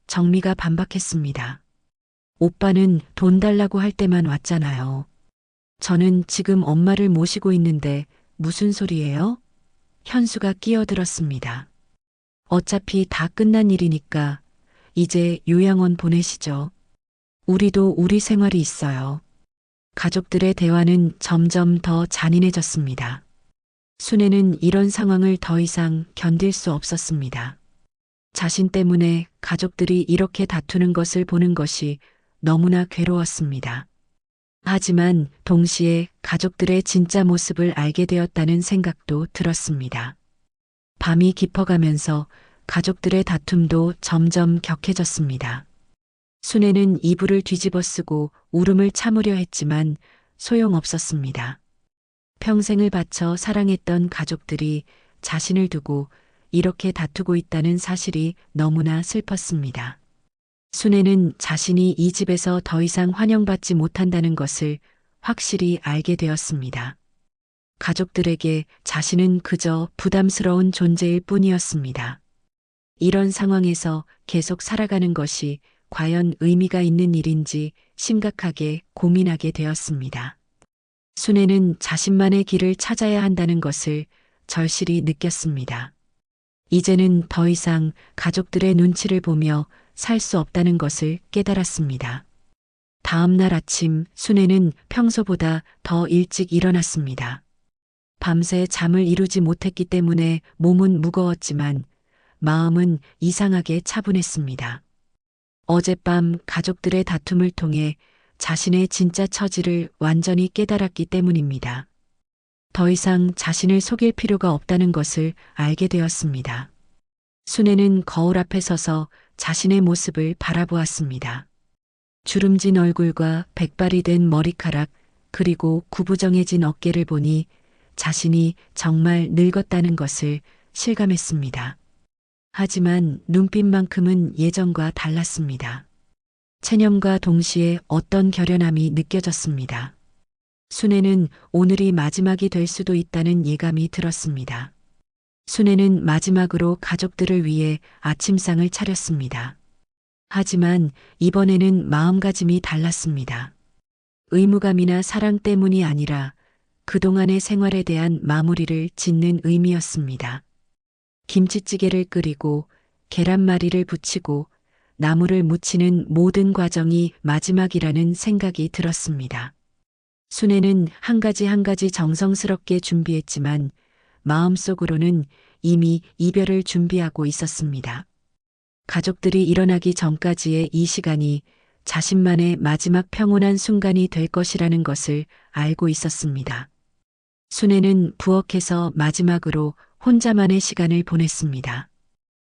정미가 반박했습니다. 오빠는 돈 달라고 할 때만 왔잖아요. 저는 지금 엄마를 모시고 있는데 무슨 소리예요? 현수가 끼어들었습니다. 어차피 다 끝난 일이니까 이제 요양원 보내시죠. 우리도 우리 생활이 있어요. 가족들의 대화는 점점 더 잔인해졌습니다. 순애는 이런 상황을 더 이상 견딜 수 없었습니다. 자신 때문에 가족들이 이렇게 다투는 것을 보는 것이 너무나 괴로웠습니다. 하지만 동시에 가족들의 진짜 모습을 알게 되었다는 생각도 들었습니다. 밤이 깊어가면서 가족들의 다툼도 점점 격해졌습니다. 순애는 이불을 뒤집어 쓰고 울음을 참으려 했지만 소용없었습니다. 평생을 바쳐 사랑했던 가족들이 자신을 두고 이렇게 다투고 있다는 사실이 너무나 슬펐습니다. 순애는 자신이 이 집에서 더 이상 환영받지 못한다는 것을 확실히 알게 되었습니다. 가족들에게 자신은 그저 부담스러운 존재일 뿐이었습니다. 이런 상황에서 계속 살아가는 것이 과연 의미가 있는 일인지 심각하게 고민하게 되었습니다. 순애는 자신만의 길을 찾아야 한다는 것을 절실히 느꼈습니다. 이제는 더 이상 가족들의 눈치를 보며 살 수 없다는 것을 깨달았습니다. 다음 날 아침 순애는 평소보다 더 일찍 일어났습니다. 밤새 잠을 이루지 못했기 때문에 몸은 무거웠지만 마음은 이상하게 차분했습니다. 어젯밤 가족들의 다툼을 통해 자신의 진짜 처지를 완전히 깨달았기 때문입니다. 더 이상 자신을 속일 필요가 없다는 것을 알게 되었습니다. 순애는 거울 앞에 서서 자신의 모습을 바라보았습니다. 주름진 얼굴과 백발이 된 머리카락 그리고 구부정해진 어깨를 보니 자신이 정말 늙었다는 것을 실감했습니다. 하지만 눈빛만큼은 예전과 달랐습니다. 체념과 동시에 어떤 결연함이 느껴졌습니다. 순애는 오늘이 마지막이 될 수도 있다는 예감이 들었습니다. 순애는 마지막으로 가족들을 위해 아침상을 차렸습니다. 하지만 이번에는 마음가짐이 달랐습니다. 의무감이나 사랑 때문이 아니라 그동안의 생활에 대한 마무리를 짓는 의미였습니다. 김치찌개를 끓이고 계란말이를 부치고 나물을 무치는 모든 과정이 마지막이라는 생각이 들었습니다. 순애는 한 가지 정성스럽게 준비했지만 마음속으로는 이미 이별을 준비하고 있었습니다. 가족들이 일어나기 전까지의 이 시간이 자신만의 마지막 평온한 순간이 될 것이라는 것을 알고 있었습니다. 순애는 부엌에서 마지막으로 혼자만의 시간을 보냈습니다.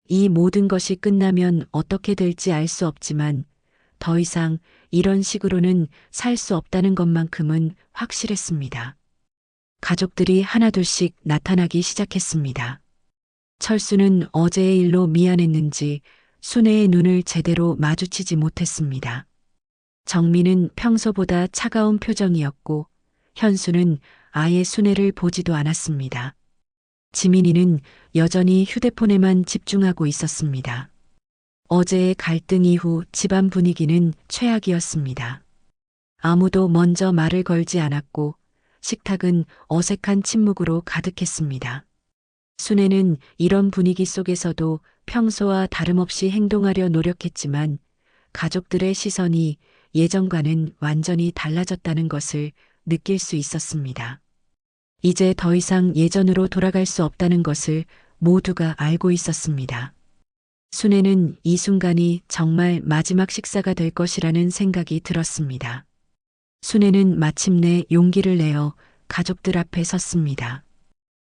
이 모든 것이 끝나면 어떻게 될지 알 수 없지만 더 이상 이런 식으로는 살 수 없다는 것만큼은 확실했습니다. 가족들이 하나둘씩 나타나기 시작했습니다. 철수는 어제의 일로 미안했는지 순애의 눈을 제대로 마주치지 못했습니다. 정미는 평소보다 차가운 표정이었고 현수는 아예 순애를 보지도 않았습니다. 지민이는 여전히 휴대폰에만 집중하고 있었습니다. 어제의 갈등 이후 집안 분위기는 최악이었습니다. 아무도 먼저 말을 걸지 않았고 식탁은 어색한 침묵으로 가득했습니다. 순애는 이런 분위기 속에서도 평소와 다름없이 행동하려 노력했지만 가족들의 시선이 예전과는 완전히 달라졌다는 것을 느낄 수 있었습니다. 이제 더 이상 예전으로 돌아갈 수 없다는 것을 모두가 알고 있었습니다. 순애는 이 순간이 정말 마지막 식사가 될 것이라는 생각이 들었습니다. 순애는 마침내 용기를 내어 가족들 앞에 섰습니다.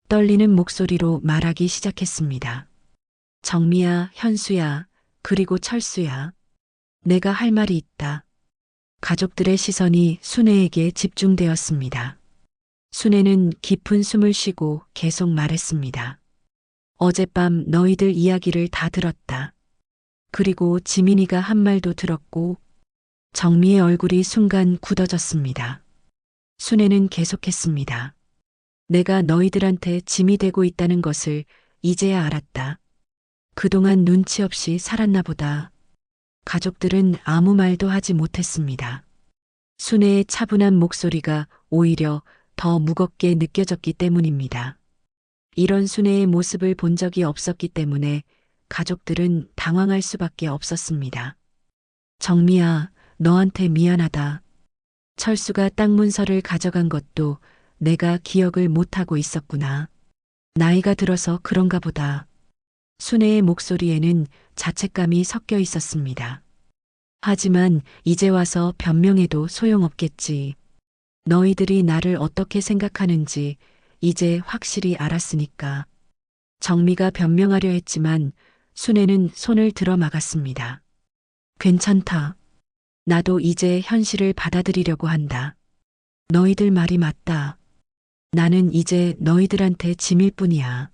떨리는 목소리로 말하기 시작했습니다. 정미야, 현수야, 그리고 철수야. 내가 할 말이 있다. 가족들의 시선이 순애에게 집중되었습니다. 순애는 깊은 숨을 쉬고 계속 말했습니다. 어젯밤 너희들 이야기를 다 들었다. 그리고 지민이가 한 말도 들었고 정미의 얼굴이 순간 굳어졌습니다. 순애는 계속했습니다. 내가 너희들한테 짐이 되고 있다는 것을 이제야 알았다. 그동안 눈치 없이 살았나 보다. 가족들은 아무 말도 하지 못했습니다. 순애의 차분한 목소리가 오히려 더 무겁게 느껴졌기 때문입니다. 이런 순애의 모습을 본 적이 없었기 때문에 가족들은 당황할 수밖에 없었습니다. 정미야, 너한테 미안하다. 철수가 땅 문서를 가져간 것도 내가 기억을 못하고 있었구나. 나이가 들어서 그런가 보다. 순애의 목소리에는 자책감이 섞여 있었습니다. 하지만 이제 와서 변명해도 소용없겠지. 너희들이 나를 어떻게 생각하는지 이제 확실히 알았으니까. 정미가 변명하려 했지만 순애는 손을 들어 막았습니다. 괜찮다. 나도 이제 현실을 받아들이려고 한다. 너희들 말이 맞다. 나는 이제 너희들한테 짐일 뿐이야.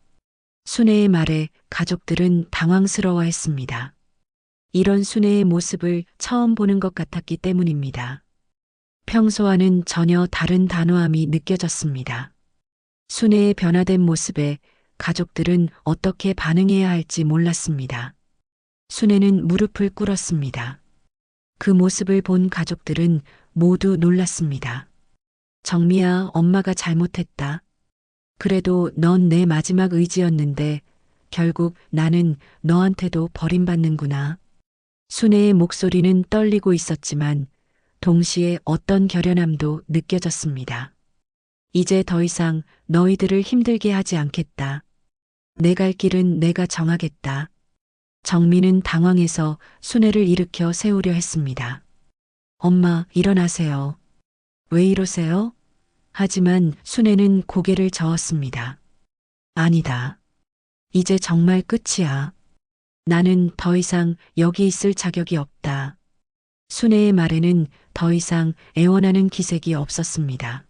순애의 말에 가족들은 당황스러워했습니다. 이런 순애의 모습을 처음 보는 것 같았기 때문입니다. 평소와는 전혀 다른 단호함이 느껴졌습니다. 순애의 변화된 모습에 가족들은 어떻게 반응해야 할지 몰랐습니다. 순애는 무릎을 꿇었습니다. 그 모습을 본 가족들은 모두 놀랐습니다. 정미야, 엄마가 잘못했다. 그래도 넌 내 마지막 의지였는데 결국 나는 너한테도 버림받는구나. 순애의 목소리는 떨리고 있었지만 동시에 어떤 결연함도 느껴졌습니다. 이제 더 이상 너희들을 힘들게 하지 않겠다. 내 갈 길은 내가 정하겠다. 정민은 당황해서 순애를 일으켜 세우려 했습니다. 엄마, 일어나세요. 왜 이러세요? 하지만 순애는 고개를 저었습니다. 아니다. 이제 정말 끝이야. 나는 더 이상 여기 있을 자격이 없다. 순애의 말에는 더 이상 애원하는 기색이 없었습니다.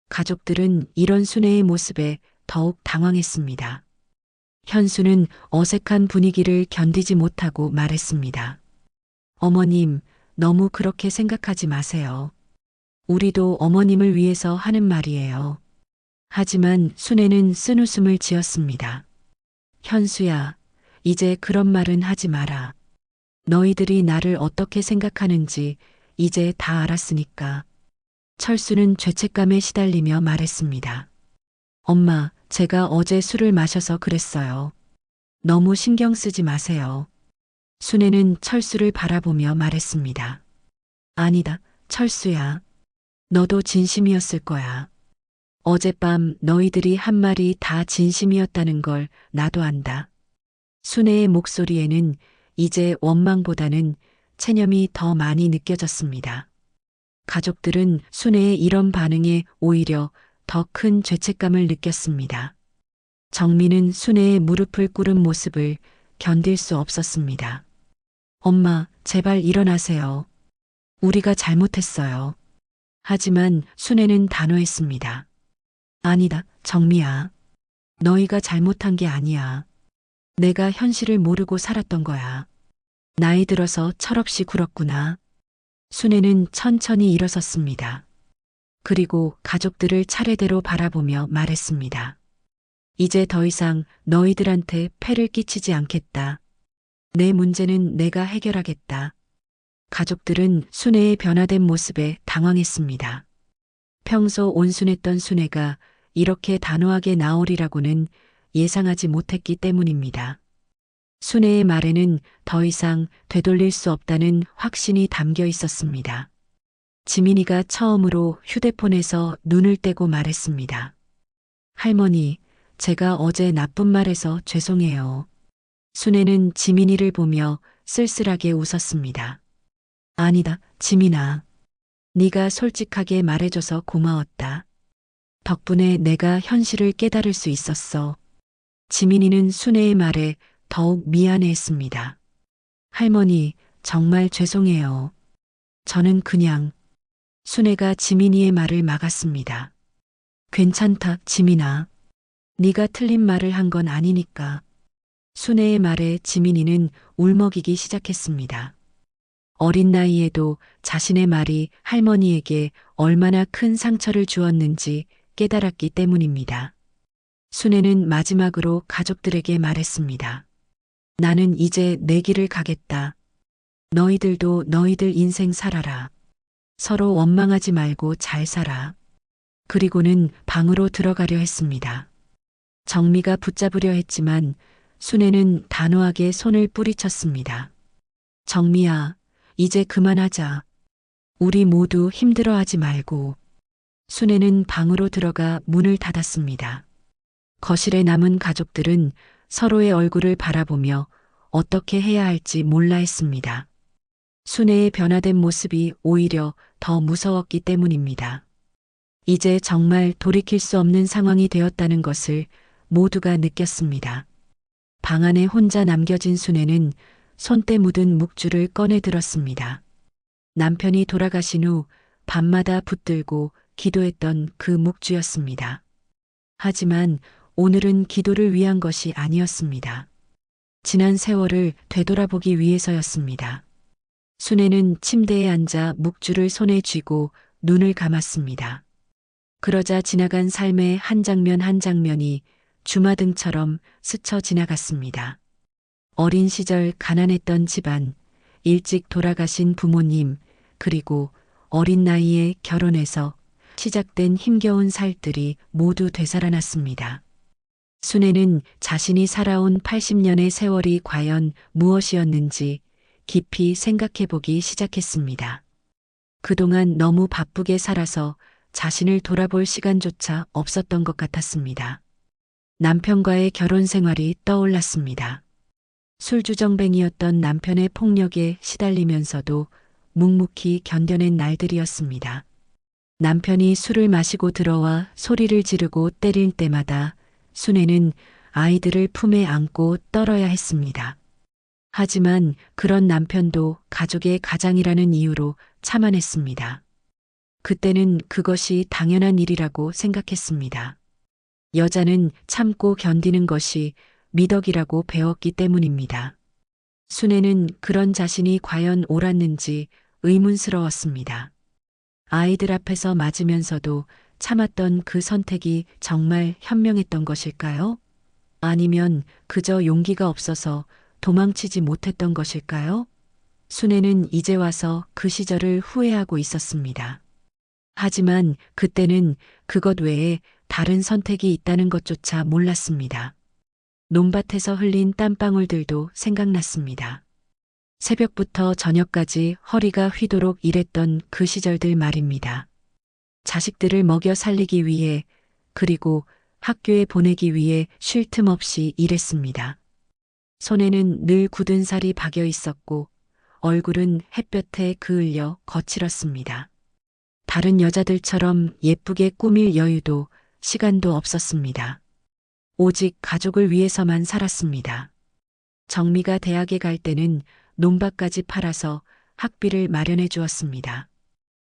가족들은 이런 순애의 모습에 더욱 당황했습니다. 현수는 어색한 분위기를 견디지 못하고 말했습니다. 어머님, 너무 그렇게 생각하지 마세요. 우리도 어머님을 위해서 하는 말이에요. 하지만 순애는 쓴웃음을 지었습니다. 현수야, 이제 그런 말은 하지 마라. 너희들이 나를 어떻게 생각하는지 이제 다 알았으니까. 철수는 죄책감에 시달리며 말했습니다. 엄마, 제가 어제 술을 마셔서 그랬어요. 너무 신경 쓰지 마세요. 순애는 철수를 바라보며 말했습니다. 아니다, 철수야. 너도 진심이었을 거야. 어젯밤 너희들이 한 말이 다 진심이었다는 걸 나도 안다. 순애의 목소리에는 이제 원망보다는 체념이 더 많이 느껴졌습니다. 가족들은 순애의 이런 반응에 오히려 더 큰 죄책감을 느꼈습니다. 정민은 순애의 무릎을 꿇은 모습을 견딜 수 없었습니다. 엄마, 제발 일어나세요. 우리가 잘못했어요. 하지만 순애는 단호했습니다. 아니다, 정미야. 너희가 잘못한 게 아니야. 내가 현실을 모르고 살았던 거야. 나이 들어서 철없이 굴었구나. 순애는 천천히 일어섰습니다. 그리고 가족들을 차례대로 바라보며 말했습니다. 이제 더 이상 너희들한테 폐를 끼치지 않겠다. 내 문제는 내가 해결하겠다. 가족들은 순애의 변화된 모습에 당황했습니다. 평소 온순했던 순애가 이렇게 단호하게 나오리라고는 예상하지 못했기 때문입니다. 순애의 말에는 더 이상 되돌릴 수 없다는 확신이 담겨 있었습니다. 지민이가 처음으로 휴대폰에서 눈을 떼고 말했습니다. 할머니, 제가 어제 나쁜 말해서 죄송해요. 순애는 지민이를 보며 쓸쓸하게 웃었습니다. 아니다, 지민아. 네가 솔직하게 말해줘서 고마웠다. 덕분에 내가 현실을 깨달을 수 있었어. 지민이는 순애의 말에 더욱 미안해했습니다. 할머니, 정말 죄송해요. 저는 그냥... 순애가 지민이의 말을 막았습니다. 괜찮다, 지민아. 네가 틀린 말을 한 건 아니니까. 순애의 말에 지민이는 울먹이기 시작했습니다. 어린 나이에도 자신의 말이 할머니에게 얼마나 큰 상처를 주었는지 깨달았기 때문입니다. 순애는 마지막으로 가족들에게 말했습니다. 나는 이제 내 길을 가겠다. 너희들도 너희들 인생 살아라. 서로 원망하지 말고 잘 살아. 그리고는 방으로 들어가려 했습니다. 정미가 붙잡으려 했지만 순애는 단호하게 손을 뿌리쳤습니다. 정미야, 이제 그만하자. 우리 모두 힘들어하지 말고. 순애는 방으로 들어가 문을 닫았습니다. 거실에 남은 가족들은 서로의 얼굴을 바라보며 어떻게 해야 할지 몰라 했습니다. 순애의 변화된 모습이 오히려 더 무서웠기 때문입니다. 이제 정말 돌이킬 수 없는 상황이 되었다는 것을 모두가 느꼈습니다. 방 안에 혼자 남겨진 순애는 손때 묻은 묵주를 꺼내 들었습니다. 남편이 돌아가신 후 밤마다 붙들고 기도했던 그 묵주였습니다. 하지만 오늘은 기도를 위한 것이 아니었습니다. 지난 세월을 되돌아보기 위해서였습니다. 순애는 침대에 앉아 묵주를 손에 쥐고 눈을 감았습니다. 그러자 지나간 삶의 한 장면 한 장면이 주마등처럼 스쳐 지나갔습니다. 어린 시절 가난했던 집안, 일찍 돌아가신 부모님, 그리고 어린 나이에 결혼해서 시작된 힘겨운 살들이 모두 되살아났습니다. 순애는 자신이 살아온 80년의 세월이 과연 무엇이었는지 깊이 생각해보기 시작했습니다. 그동안 너무 바쁘게 살아서 자신을 돌아볼 시간조차 없었던 것 같았습니다. 남편과의 결혼 생활이 떠올랐습니다. 술주정뱅이였던 남편의 폭력에 시달리면서도 묵묵히 견뎌낸 날들이었습니다. 남편이 술을 마시고 들어와 소리를 지르고 때릴 때마다 순애는 아이들을 품에 안고 떨어야 했습니다. 하지만 그런 남편도 가족의 가장이라는 이유로 참아냈습니다. 그때는 그것이 당연한 일이라고 생각했습니다. 여자는 참고 견디는 것이 미덕이라고 배웠기 때문입니다. 순애는 그런 자신이 과연 옳았는지 의문스러웠습니다. 아이들 앞에서 맞으면서도 참았던 그 선택이 정말 현명했던 것일까요? 아니면 그저 용기가 없어서 도망치지 못했던 것일까요? 순애는 이제 와서 그 시절을 후회하고 있었습니다. 하지만 그때는 그것 외에 다른 선택이 있다는 것조차 몰랐습니다. 논밭에서 흘린 땀방울들도 생각났습니다. 새벽부터 저녁까지 허리가 휘도록 일했던 그 시절들 말입니다. 자식들을 먹여 살리기 위해 그리고 학교에 보내기 위해 쉴 틈 없이 일했습니다. 손에는 늘 굳은 살이 박여 있었고 얼굴은 햇볕에 그을려 거칠었습니다. 다른 여자들처럼 예쁘게 꾸밀 여유도 시간도 없었습니다. 오직 가족을 위해서만 살았습니다. 정미가 대학에 갈 때는 논밭까지 팔아서 학비를 마련해 주었습니다.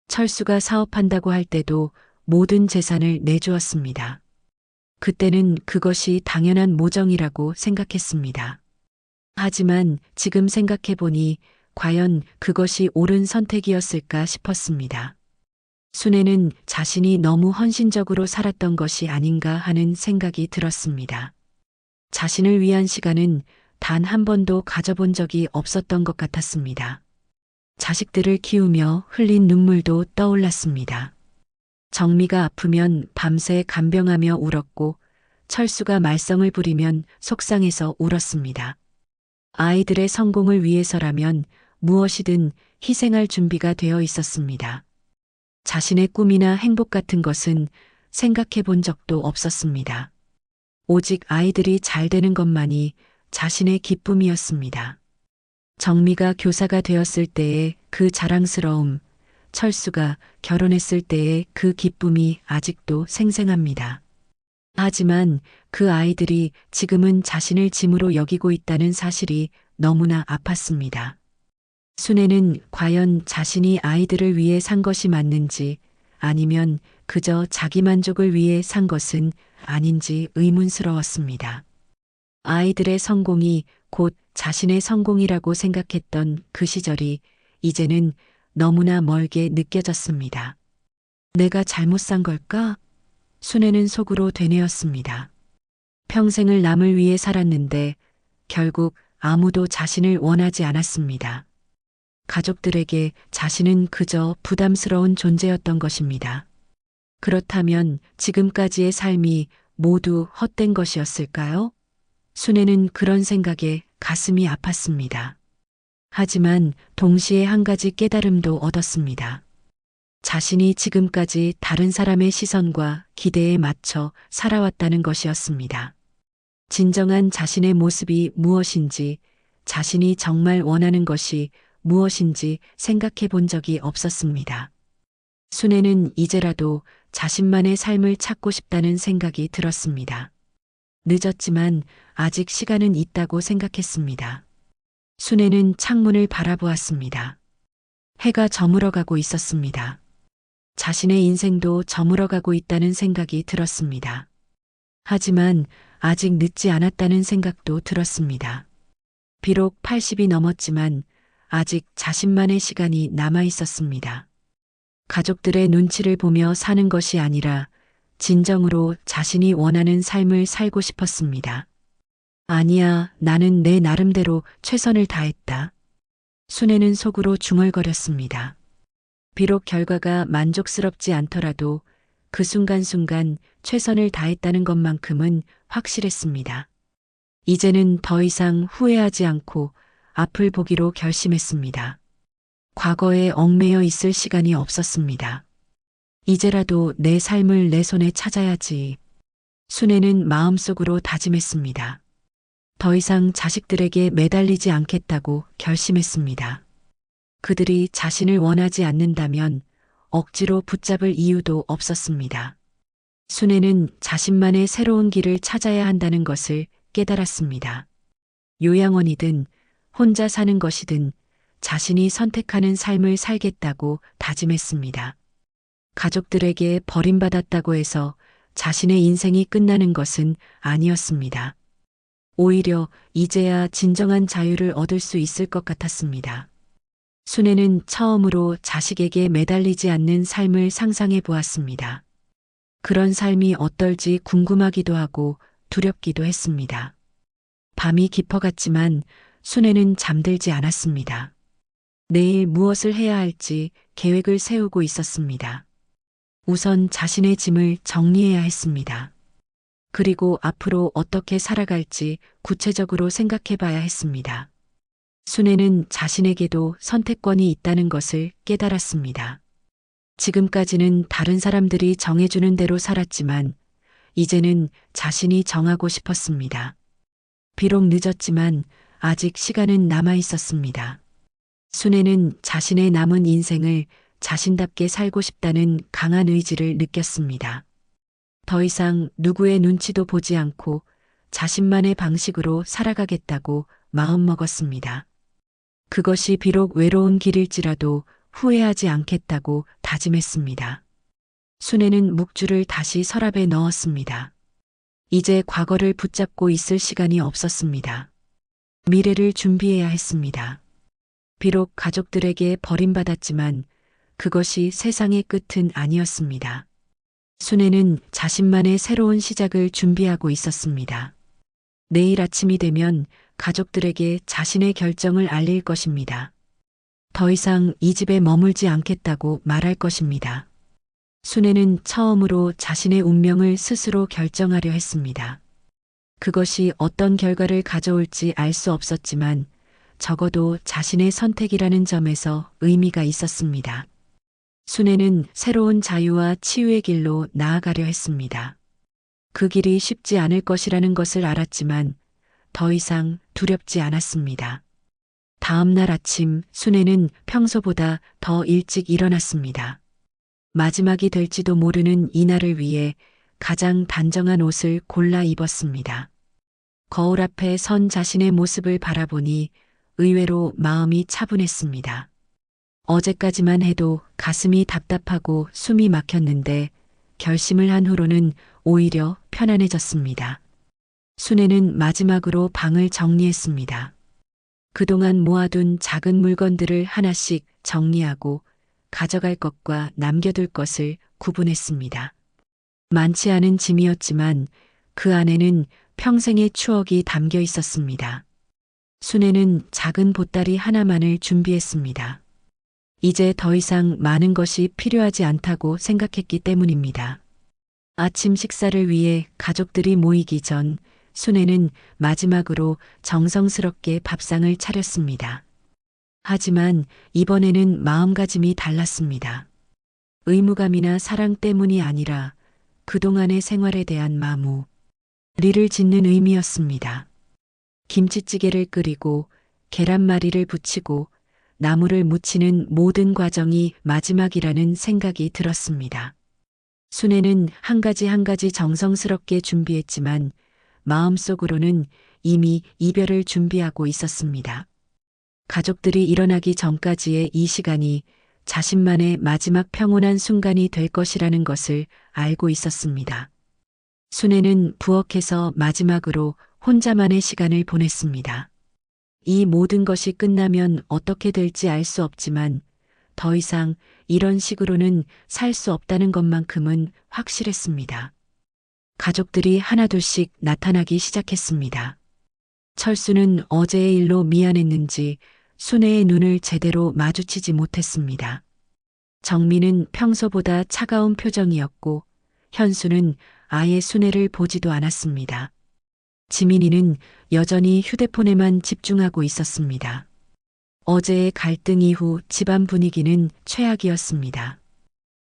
철수가 사업한다고 할 때도 모든 재산을 내주었습니다. 그때는 그것이 당연한 모정이라고 생각했습니다. 하지만 지금 생각해 보니 과연 그것이 옳은 선택이었을까 싶었습니다. 순애는 자신이 너무 헌신적으로 살았던 것이 아닌가 하는 생각이 들었습니다. 자신을 위한 시간은 단 한 번도 가져본 적이 없었던 것 같았습니다. 자식들을 키우며 흘린 눈물도 떠올랐습니다. 정미가 아프면 밤새 간병하며 울었고 철수가 말썽을 부리면 속상해서 울었습니다. 아이들의 성공을 위해서라면 무엇이든 희생할 준비가 되어 있었습니다. 자신의 꿈이나 행복 같은 것은 생각해 본 적도 없었습니다. 오직 아이들이 잘 되는 것만이 자신의 기쁨이었습니다. 정미가 교사가 되었을 때의 그 자랑스러움, 철수가 결혼했을 때의 그 기쁨이 아직도 생생합니다. 하지만 그 아이들이 지금은 자신을 짐으로 여기고 있다는 사실이 너무나 아팠습니다. 순애는 과연 자신이 아이들을 위해 산 것이 맞는지 아니면 그저 자기 만족을 위해 산 것은 아닌지 의문스러웠습니다. 아이들의 성공이 곧 자신의 성공이라고 생각했던 그 시절이 이제는 너무나 멀게 느껴졌습니다. 내가 잘못 산 걸까? 순애는 속으로 되뇌었습니다. 평생을 남을 위해 살았는데 결국 아무도 자신을 원하지 않았습니다. 가족들에게 자신은 그저 부담스러운 존재였던 것입니다. 그렇다면 지금까지의 삶이 모두 헛된 것이었을까요? 순애는 그런 생각에 가슴이 아팠습니다. 하지만 동시에 한 가지 깨달음도 얻었습니다. 자신이 지금까지 다른 사람의 시선과 기대에 맞춰 살아왔다는 것이었습니다. 진정한 자신의 모습이 무엇인지, 자신이 정말 원하는 것이 무엇인지 생각해 본 적이 없었습니다. 순애는 이제라도 자신만의 삶을 찾고 싶다는 생각이 들었습니다. 늦었지만 아직 시간은 있다고 생각했습니다. 순애는 창문을 바라보았습니다. 해가 저물어가고 있었습니다. 자신의 인생도 저물어가고 있다는 생각이 들었습니다. 하지만 아직 늦지 않았다는 생각도 들었습니다. 비록 80이 넘었지만 아직 자신만의 시간이 남아 있었습니다. 가족들의 눈치를 보며 사는 것이 아니라 진정으로 자신이 원하는 삶을 살고 싶었습니다. 아니야, 나는 내 나름대로 최선을 다했다. 순애는 속으로 중얼거렸습니다. 비록 결과가 만족스럽지 않더라도 그 순간순간 최선을 다했다는 것만큼은 확실했습니다. 이제는 더 이상 후회하지 않고 앞을 보기로 결심했습니다. 과거에 얽매여 있을 시간이 없었습니다. 이제라도 내 삶을 내 손에 찾아야지. 순애는 마음속으로 다짐했습니다. 더 이상 자식들에게 매달리지 않겠다고 결심했습니다. 그들이 자신을 원하지 않는다면 억지로 붙잡을 이유도 없었습니다. 순애는 자신만의 새로운 길을 찾아야 한다는 것을 깨달았습니다. 요양원이든 혼자 사는 것이든 자신이 선택하는 삶을 살겠다고 다짐했습니다. 가족들에게 버림받았다고 해서 자신의 인생이 끝나는 것은 아니었습니다. 오히려 이제야 진정한 자유를 얻을 수 있을 것 같았습니다. 순애는 처음으로 자식에게 매달리지 않는 삶을 상상해 보았습니다. 그런 삶이 어떨지 궁금하기도 하고 두렵기도 했습니다. 밤이 깊어갔지만 순애는 잠들지 않았습니다. 내일 무엇을 해야 할지 계획을 세우고 있었습니다. 우선 자신의 짐을 정리해야 했습니다. 그리고 앞으로 어떻게 살아갈지 구체적으로 생각해 봐야 했습니다. 순애는 자신에게도 선택권이 있다는 것을 깨달았습니다. 지금까지는 다른 사람들이 정해주는 대로 살았지만 이제는 자신이 정하고 싶었습니다. 비록 늦었지만 아직 시간은 남아 있었습니다. 순애는 자신의 남은 인생을 자신답게 살고 싶다는 강한 의지를 느꼈습니다. 더 이상 누구의 눈치도 보지 않고 자신만의 방식으로 살아가겠다고 마음먹었습니다. 그것이 비록 외로운 길일지라도 후회하지 않겠다고 다짐했습니다. 순애는 묵주를 다시 서랍에 넣었습니다. 이제 과거를 붙잡고 있을 시간이 없었습니다. 미래를 준비해야 했습니다. 비록 가족들에게 버림받았지만 그것이 세상의 끝은 아니었습니다. 순애는 자신만의 새로운 시작을 준비하고 있었습니다. 내일 아침이 되면 가족들에게 자신의 결정을 알릴 것입니다. 더 이상 이 집에 머물지 않겠다고 말할 것입니다. 순애는 처음으로 자신의 운명을 스스로 결정하려 했습니다. 그것이 어떤 결과를 가져올지 알 수 없었지만 적어도 자신의 선택이라는 점에서 의미가 있었습니다. 순애는 새로운 자유와 치유의 길로 나아가려 했습니다. 그 길이 쉽지 않을 것이라는 것을 알았지만 더 이상 두렵지 않았습니다. 다음 날 아침 순애는 평소보다 더 일찍 일어났습니다. 마지막이 될지도 모르는 이날을 위해 가장 단정한 옷을 골라 입었습니다. 거울 앞에 선 자신의 모습을 바라보니 의외로 마음이 차분했습니다. 어제까지만 해도 가슴이 답답하고 숨이 막혔는데 결심을 한 후로는 오히려 편안해졌습니다. 순애는 마지막으로 방을 정리했습니다. 그동안 모아둔 작은 물건들을 하나씩 정리하고 가져갈 것과 남겨둘 것을 구분했습니다. 많지 않은 짐이었지만 그 안에는 평생의 추억이 담겨 있었습니다. 순애는 작은 보따리 하나만을 준비했습니다. 이제 더 이상 많은 것이 필요하지 않다고 생각했기 때문입니다. 아침 식사를 위해 가족들이 모이기 전 순애는 마지막으로 정성스럽게 밥상을 차렸습니다. 하지만 이번에는 마음가짐이 달랐습니다. 의무감이나 사랑 때문이 아니라 그동안의 생활에 대한 마무리를 짓는 의미였습니다. 김치찌개를 끓이고 계란말이를 부치고 나물을 무치는 모든 과정이 마지막이라는 생각이 들었습니다. 순애는 한 가지 정성스럽게 준비했지만 마음속으로는 이미 이별을 준비하고 있었습니다. 가족들이 일어나기 전까지의 이 시간이 자신만의 마지막 평온한 순간이 될 것이라는 것을 알고 있었습니다. 순애는 부엌에서 마지막으로 혼자만의 시간을 보냈습니다. 이 모든 것이 끝나면 어떻게 될지 알 수 없지만 더 이상 이런 식으로는 살 수 없다는 것만큼은 확실했습니다. 가족들이 하나둘씩 나타나기 시작했습니다. 철수는 어제의 일로 미안했는지 순애의 눈을 제대로 마주치지 못했습니다. 정민은 평소보다 차가운 표정이었고 현수는 아예 순애를 보지도 않았습니다. 지민이는 여전히 휴대폰에만 집중하고 있었습니다. 어제의 갈등 이후 집안 분위기는 최악이었습니다.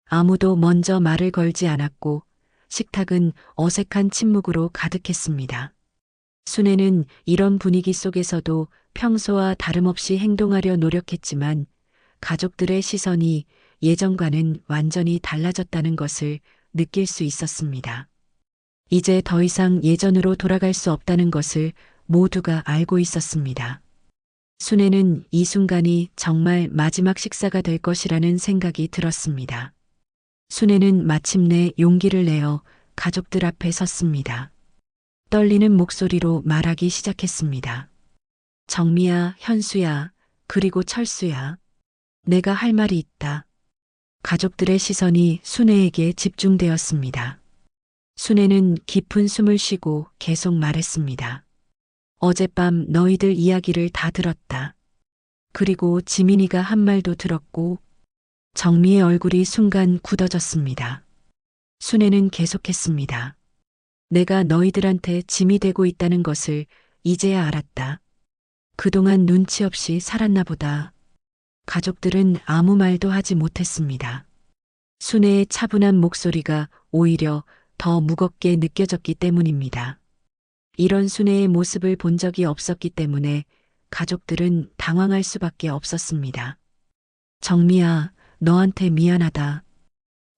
아무도 먼저 말을 걸지 않았고 식탁은 어색한 침묵으로 가득했습니다. 순애는 이런 분위기 속에서도 평소와 다름없이 행동하려 노력했지만 가족들의 시선이 예전과는 완전히 달라졌다는 것을 느낄 수 있었습니다. 이제 더 이상 예전으로 돌아갈 수 없다는 것을 모두가 알고 있었습니다. 순애는 이 순간이 정말 마지막 식사가 될 것이라는 생각이 들었습니다. 순애는 마침내 용기를 내어 가족들 앞에 섰습니다. 떨리는 목소리로 말하기 시작했습니다. 정미야, 현수야, 그리고 철수야. 내가 할 말이 있다. 가족들의 시선이 순애에게 집중되었습니다. 순애는 깊은 숨을 쉬고 계속 말했습니다. 어젯밤 너희들 이야기를 다 들었다. 그리고 지민이가 한 말도 들었고 정미의 얼굴이 순간 굳어졌습니다. 순애는 계속했습니다. 내가 너희들한테 짐이 되고 있다는 것을 이제야 알았다. 그동안 눈치 없이 살았나 보다. 가족들은 아무 말도 하지 못했습니다. 순애의 차분한 목소리가 오히려 더 무겁게 느껴졌기 때문입니다. 이런 순애의 모습을 본 적이 없었기 때문에 가족들은 당황할 수밖에 없었습니다. 정미야, 너한테 미안하다.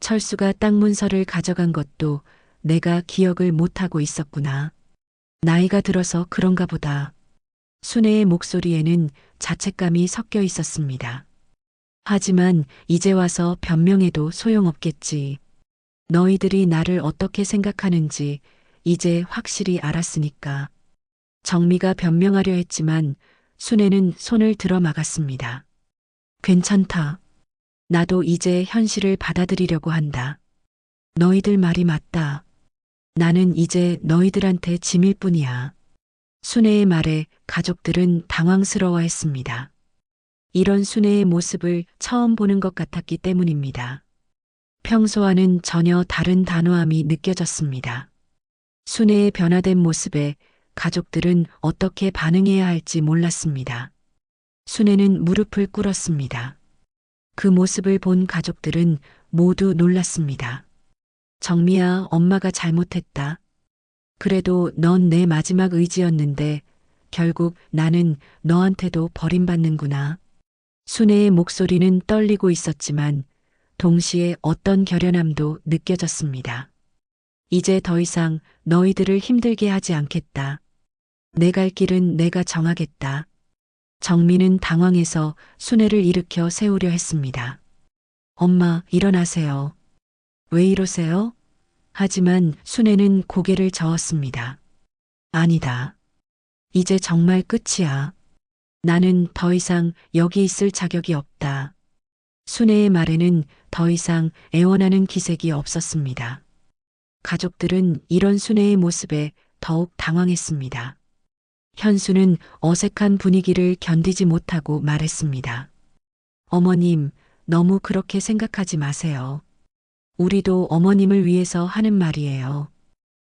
철수가 땅 문서를 가져간 것도 내가 기억을 못하고 있었구나. 나이가 들어서 그런가 보다. 순애의 목소리에는 자책감이 섞여 있었습니다. 하지만 이제 와서 변명해도 소용없겠지. 너희들이 나를 어떻게 생각하는지 이제 확실히 알았으니까. 정미가 변명하려 했지만 순애는 손을 들어 막았습니다. 괜찮다. 나도 이제 현실을 받아들이려고 한다. 너희들 말이 맞다. 나는 이제 너희들한테 짐일 뿐이야. 순애의 말에 가족들은 당황스러워했습니다. 이런 순애의 모습을 처음 보는 것 같았기 때문입니다. 평소와는 전혀 다른 단호함이 느껴졌습니다. 순애의 변화된 모습에 가족들은 어떻게 반응해야 할지 몰랐습니다. 순애는 무릎을 꿇었습니다. 그 모습을 본 가족들은 모두 놀랐습니다. 정미야, 엄마가 잘못했다. 그래도 넌 내 마지막 의지였는데 결국 나는 너한테도 버림받는구나. 순애의 목소리는 떨리고 있었지만 동시에 어떤 결연함도 느껴졌습니다. 이제 더 이상 너희들을 힘들게 하지 않겠다. 내 갈 길은 내가 정하겠다. 정미는 당황해서 순애를 일으켜 세우려 했습니다. 엄마, 일어나세요. 왜 이러세요? 하지만 순애는 고개를 저었습니다. 아니다. 이제 정말 끝이야. 나는 더 이상 여기 있을 자격이 없다. 순애의 말에는 더 이상 애원하는 기색이 없었습니다. 가족들은 이런 순애의 모습에 더욱 당황했습니다. 현수는 어색한 분위기를 견디지 못하고 말했습니다. 어머님, 너무 그렇게 생각하지 마세요. 우리도 어머님을 위해서 하는 말이에요.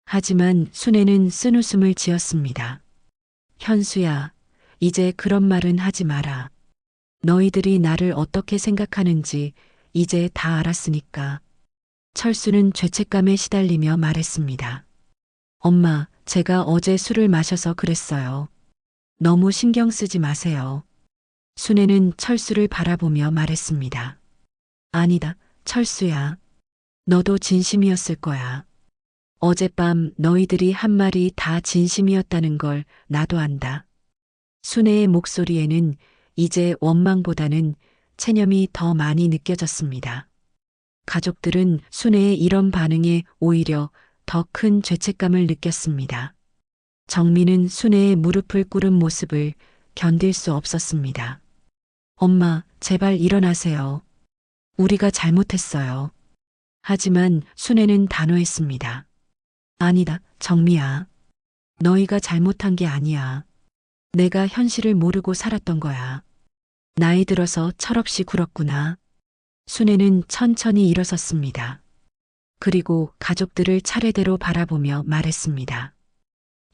하지만 순애는 쓴웃음을 지었습니다. 현수야, 이제 그런 말은 하지 마라. 너희들이 나를 어떻게 생각하는지 이제 다 알았으니까. 철수는 죄책감에 시달리며 말했습니다. 엄마, 제가 어제 술을 마셔서 그랬어요. 너무 신경 쓰지 마세요. 순애는 철수를 바라보며 말했습니다. 아니다, 철수야. 너도 진심이었을 거야. 어젯밤 너희들이 한 말이 다 진심이었다는 걸 나도 안다. 순애의 목소리에는 이제 원망보다는 체념이 더 많이 느껴졌습니다. 가족들은 순애의 이런 반응에 오히려 더 큰 죄책감을 느꼈습니다. 정미는 순애의 무릎을 꿇은 모습을 견딜 수 없었습니다. 엄마, 제발 일어나세요. 우리가 잘못했어요. 하지만 순애는 단호했습니다. 아니다, 정미야. 너희가 잘못한 게 아니야. 내가 현실을 모르고 살았던 거야. 나이 들어서 철없이 굴었구나. 순애는 천천히 일어섰습니다. 그리고 가족들을 차례대로 바라보며 말했습니다.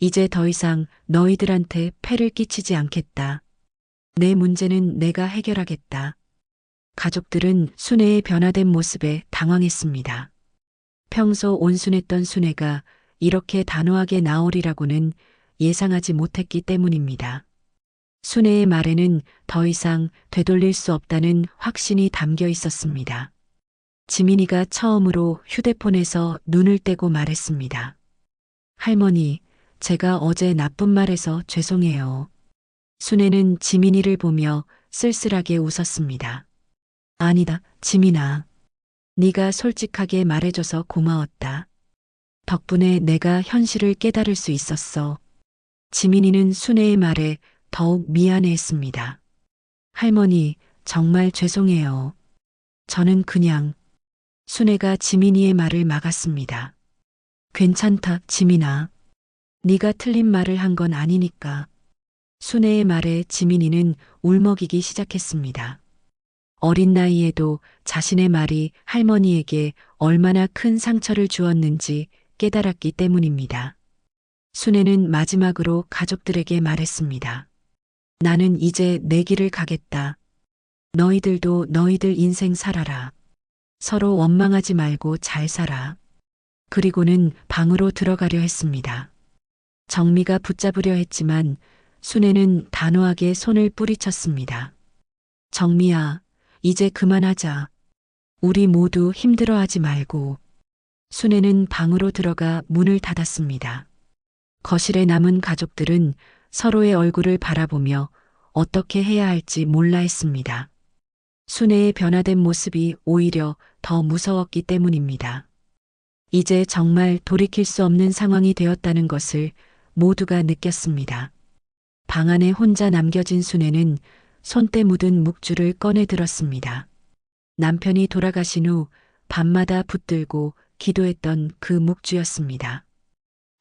이제 더 이상 너희들한테 폐를 끼치지 않겠다. 내 문제는 내가 해결하겠다. 가족들은 순애의 변화된 모습에 당황했습니다. 평소 온순했던 순애가 이렇게 단호하게 나오리라고는 예상하지 못했기 때문입니다. 순애의 말에는 더 이상 되돌릴 수 없다는 확신이 담겨 있었습니다. 지민이가 처음으로 휴대폰에서 눈을 떼고 말했습니다. 할머니, 제가 어제 나쁜 말해서 죄송해요. 순애는 지민이를 보며 쓸쓸하게 웃었습니다. 아니다, 지민아. 네가 솔직하게 말해줘서 고마웠다. 덕분에 내가 현실을 깨달을 수 있었어. 지민이는 순애의 말에 더욱 미안해했습니다. 할머니, 정말 죄송해요. 저는 그냥... 순애가 지민이의 말을 막았습니다. 괜찮다, 지민아. 네가 틀린 말을 한 건 아니니까. 순애의 말에 지민이는 울먹이기 시작했습니다. 어린 나이에도 자신의 말이 할머니에게 얼마나 큰 상처를 주었는지 깨달았기 때문입니다. 순애는 마지막으로 가족들에게 말했습니다. 나는 이제 내 길을 가겠다. 너희들도 너희들 인생 살아라. 서로 원망하지 말고 잘 살아. 그리고는 방으로 들어가려 했습니다. 정미가 붙잡으려 했지만 순애는 단호하게 손을 뿌리쳤습니다. 정미야, 이제 그만하자. 우리 모두 힘들어하지 말고. 순애는 방으로 들어가 문을 닫았습니다. 거실에 남은 가족들은 서로의 얼굴을 바라보며 어떻게 해야 할지 몰라 했습니다. 순애의 변화된 모습이 오히려 더 무서웠기 때문입니다. 이제 정말 돌이킬 수 없는 상황이 되었다는 것을 모두가 느꼈습니다. 방 안에 혼자 남겨진 순애는 손때 묻은 묵주를 꺼내 들었습니다. 남편이 돌아가신 후 밤마다 붙들고 기도했던 그 묵주였습니다.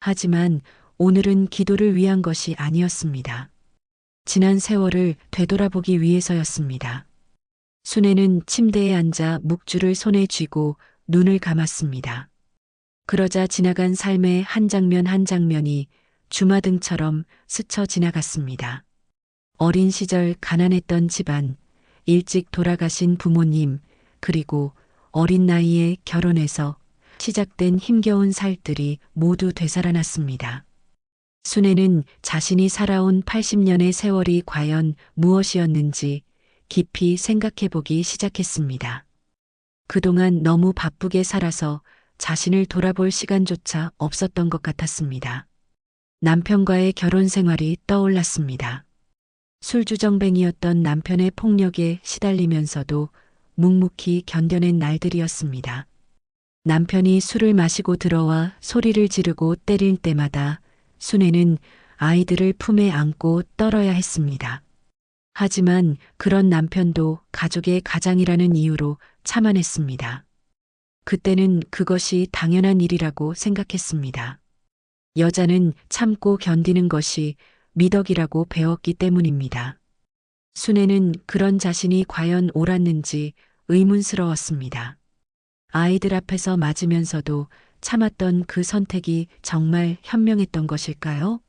하지만 오늘은 기도를 위한 것이 아니었습니다. 지난 세월을 되돌아보기 위해서였습니다. 순애는 침대에 앉아 묵주를 손에 쥐고 눈을 감았습니다. 그러자 지나간 삶의 한 장면 한 장면이 주마등처럼 스쳐 지나갔습니다. 어린 시절 가난했던 집안, 일찍 돌아가신 부모님, 그리고 어린 나이에 결혼해서 시작된 힘겨운 살들이 모두 되살아났습니다. 순애는 자신이 살아온 80년의 세월이 과연 무엇이었는지 깊이 생각해보기 시작했습니다. 그동안 너무 바쁘게 살아서 자신을 돌아볼 시간조차 없었던 것 같았습니다. 남편과의 결혼 생활이 떠올랐습니다. 술주정뱅이였던 남편의 폭력에 시달리면서도 묵묵히 견뎌낸 날들이었습니다. 남편이 술을 마시고 들어와 소리를 지르고 때릴 때마다 순애는 아이들을 품에 안고 떨어야 했습니다. 하지만 그런 남편도 가족의 가장이라는 이유로 참아냈습니다. 그때는 그것이 당연한 일이라고 생각했습니다. 여자는 참고 견디는 것이 미덕이라고 배웠기 때문입니다. 순애는 그런 자신이 과연 옳았는지 의문스러웠습니다. 아이들 앞에서 맞으면서도 참았던 그 선택이 정말 현명했던 것일까요?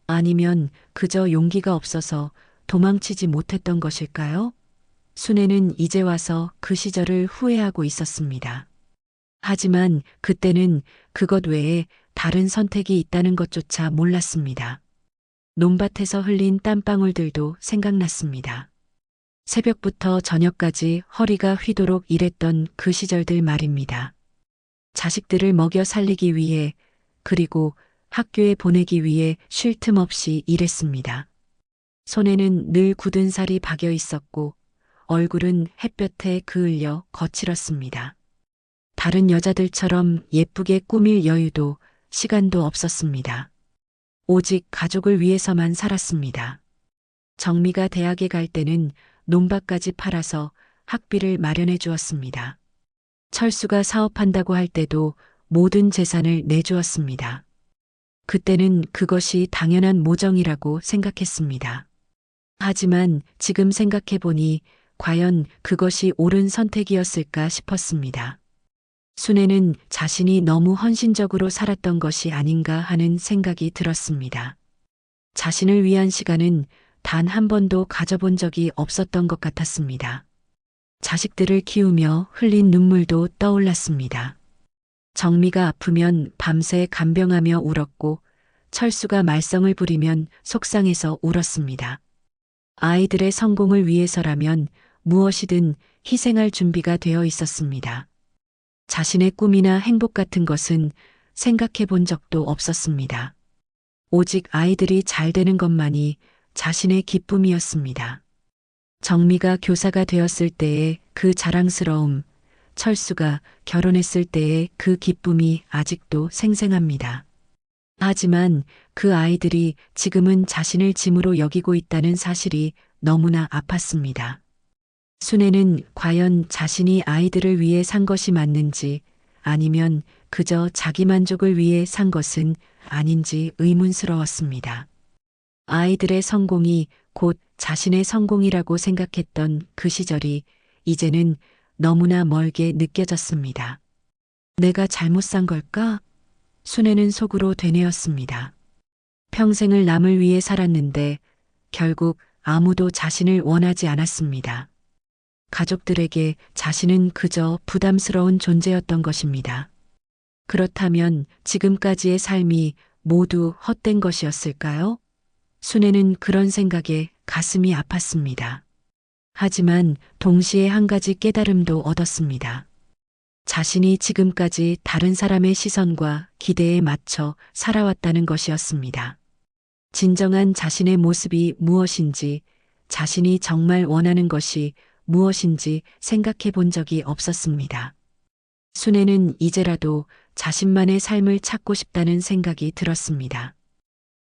아니면 그저 용기가 없어서 도망치지 못했던 것일까요? 순애는 이제 와서 그 시절을 후회하고 있었습니다. 하지만 그때는 그것 외에 다른 선택이 있다는 것조차 몰랐습니다. 논밭에서 흘린 땀방울들도 생각났습니다. 새벽부터 저녁까지 허리가 휘도록 일했던 그 시절들 말입니다. 자식들을 먹여 살리기 위해 그리고 학교에 보내기 위해 쉴 틈 없이 일했습니다. 손에는 늘 굳은 살이 박여 있었고 얼굴은 햇볕에 그을려 거칠었습니다. 다른 여자들처럼 예쁘게 꾸밀 여유도 시간도 없었습니다. 오직 가족을 위해서만 살았습니다. 정미가 대학에 갈 때는 논밭까지 팔아서 학비를 마련해 주었습니다. 철수가 사업한다고 할 때도 모든 재산을 내주었습니다. 그때는 그것이 당연한 모정이라고 생각했습니다. 하지만 지금 생각해보니 과연 그것이 옳은 선택이었을까 싶었습니다. 순애는 자신이 너무 헌신적으로 살았던 것이 아닌가 하는 생각이 들었습니다. 자신을 위한 시간은 단 한 번도 가져본 적이 없었던 것 같았습니다. 자식들을 키우며 흘린 눈물도 떠올랐습니다. 정미가 아프면 밤새 간병하며 울었고 철수가 말썽을 부리면 속상해서 울었습니다. 아이들의 성공을 위해서라면 무엇이든 희생할 준비가 되어 있었습니다. 자신의 꿈이나 행복 같은 것은 생각해 본 적도 없었습니다. 오직 아이들이 잘 되는 것만이 자신의 기쁨이었습니다. 정미가 교사가 되었을 때의 그 자랑스러움, 철수가 결혼했을 때의 그 기쁨이 아직도 생생합니다. 하지만 그 아이들이 지금은 자신을 짐으로 여기고 있다는 사실이 너무나 아팠습니다. 순애는 과연 자신이 아이들을 위해 산 것이 맞는지 아니면 그저 자기 만족을 위해 산 것은 아닌지 의문스러웠습니다. 아이들의 성공이 곧 자신의 성공이라고 생각했던 그 시절이 이제는 너무나 멀게 느껴졌습니다. 내가 잘못 산 걸까? 순애는 속으로 되뇌었습니다. 평생을 남을 위해 살았는데 결국 아무도 자신을 원하지 않았습니다. 가족들에게 자신은 그저 부담스러운 존재였던 것입니다. 그렇다면 지금까지의 삶이 모두 헛된 것이었을까요? 순애는 그런 생각에 가슴이 아팠습니다. 하지만 동시에 한 가지 깨달음도 얻었습니다. 자신이 지금까지 다른 사람의 시선과 기대에 맞춰 살아왔다는 것이었습니다. 진정한 자신의 모습이 무엇인지, 자신이 정말 원하는 것이 무엇인지 생각해 본 적이 없었습니다. 순애는 이제라도 자신만의 삶을 찾고 싶다는 생각이 들었습니다.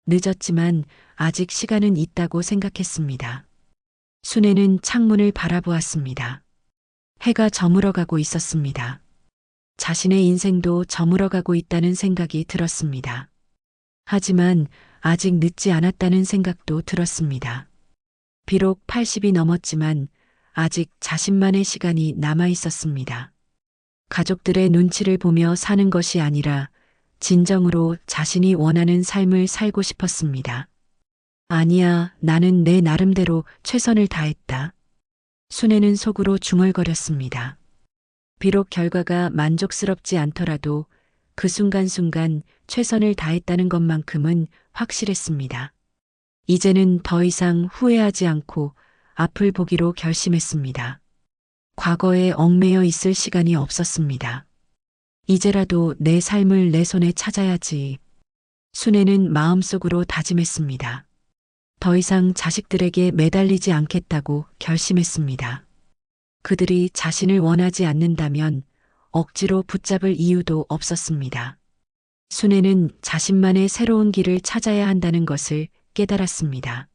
늦었지만 아직 시간은 있다고 생각했습니다. 순애는 창문을 바라보았습니다. 해가 저물어가고 있었습니다. 자신의 인생도 저물어가고 있다는 생각이 들었습니다. 하지만 아직 늦지 않았다는 생각도 들었습니다. 비록 80이 넘었지만 아직 자신만의 시간이 남아 있었습니다. 가족들의 눈치를 보며 사는 것이 아니라 진정으로 자신이 원하는 삶을 살고 싶었습니다. 아니야, 나는 내 나름대로 최선을 다했다. 순애는 속으로 중얼거렸습니다. 비록 결과가 만족스럽지 않더라도 그 순간순간 최선을 다했다는 것만큼은 확실했습니다. 이제는 더 이상 후회하지 않고 앞을 보기로 결심했습니다. 과거에 얽매여 있을 시간이 없었습니다. 이제라도 내 삶을 내 손에 찾아야지. 순애는 마음속으로 다짐했습니다. 더 이상 자식들에게 매달리지 않겠다고 결심했습니다. 그들이 자신을 원하지 않는다면 억지로 붙잡을 이유도 없었습니다. 순애는 자신만의 새로운 길을 찾아야 한다는 것을 깨달았습니다.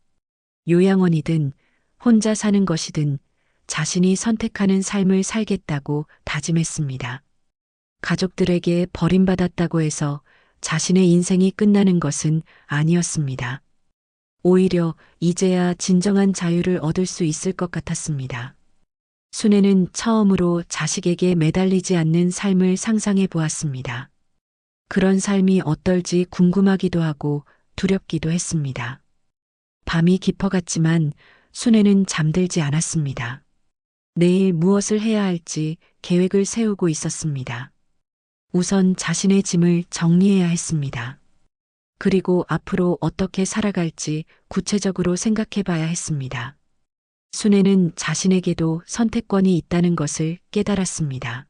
요양원이든 혼자 사는 것이든 자신이 선택하는 삶을 살겠다고 다짐했습니다. 가족들에게 버림받았다고 해서 자신의 인생이 끝나는 것은 아니었습니다. 오히려 이제야 진정한 자유를 얻을 수 있을 것 같았습니다. 순애는 처음으로 자식에게 매달리지 않는 삶을 상상해 보았습니다. 그런 삶이 어떨지 궁금하기도 하고 두렵기도 했습니다. 밤이 깊어갔지만 순애는 잠들지 않았습니다. 내일 무엇을 해야 할지 계획을 세우고 있었습니다. 우선 자신의 짐을 정리해야 했습니다. 그리고 앞으로 어떻게 살아갈지 구체적으로 생각해 봐야 했습니다. 순애는 자신에게도 선택권이 있다는 것을 깨달았습니다.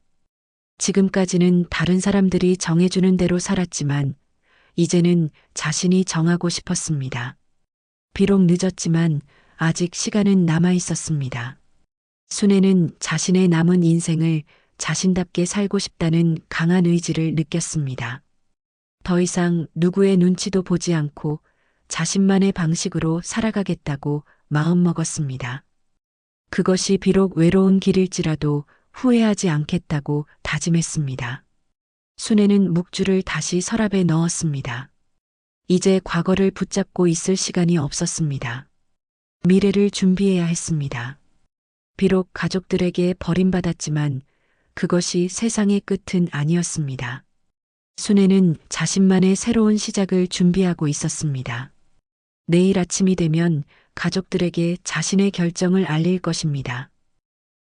지금까지는 다른 사람들이 정해주는 대로 살았지만 이제는 자신이 정하고 싶었습니다. 비록 늦었지만 아직 시간은 남아 있었습니다. 순애는 자신의 남은 인생을 자신답게 살고 싶다는 강한 의지를 느꼈습니다. 더 이상 누구의 눈치도 보지 않고 자신만의 방식으로 살아가겠다고 마음먹었습니다. 그것이 비록 외로운 길일지라도 후회하지 않겠다고 다짐했습니다. 순애는 묵주를 다시 서랍에 넣었습니다. 이제 과거를 붙잡고 있을 시간이 없었습니다. 미래를 준비해야 했습니다. 비록 가족들에게 버림받았지만 그것이 세상의 끝은 아니었습니다. 순애는 자신만의 새로운 시작을 준비하고 있었습니다. 내일 아침이 되면 가족들에게 자신의 결정을 알릴 것입니다.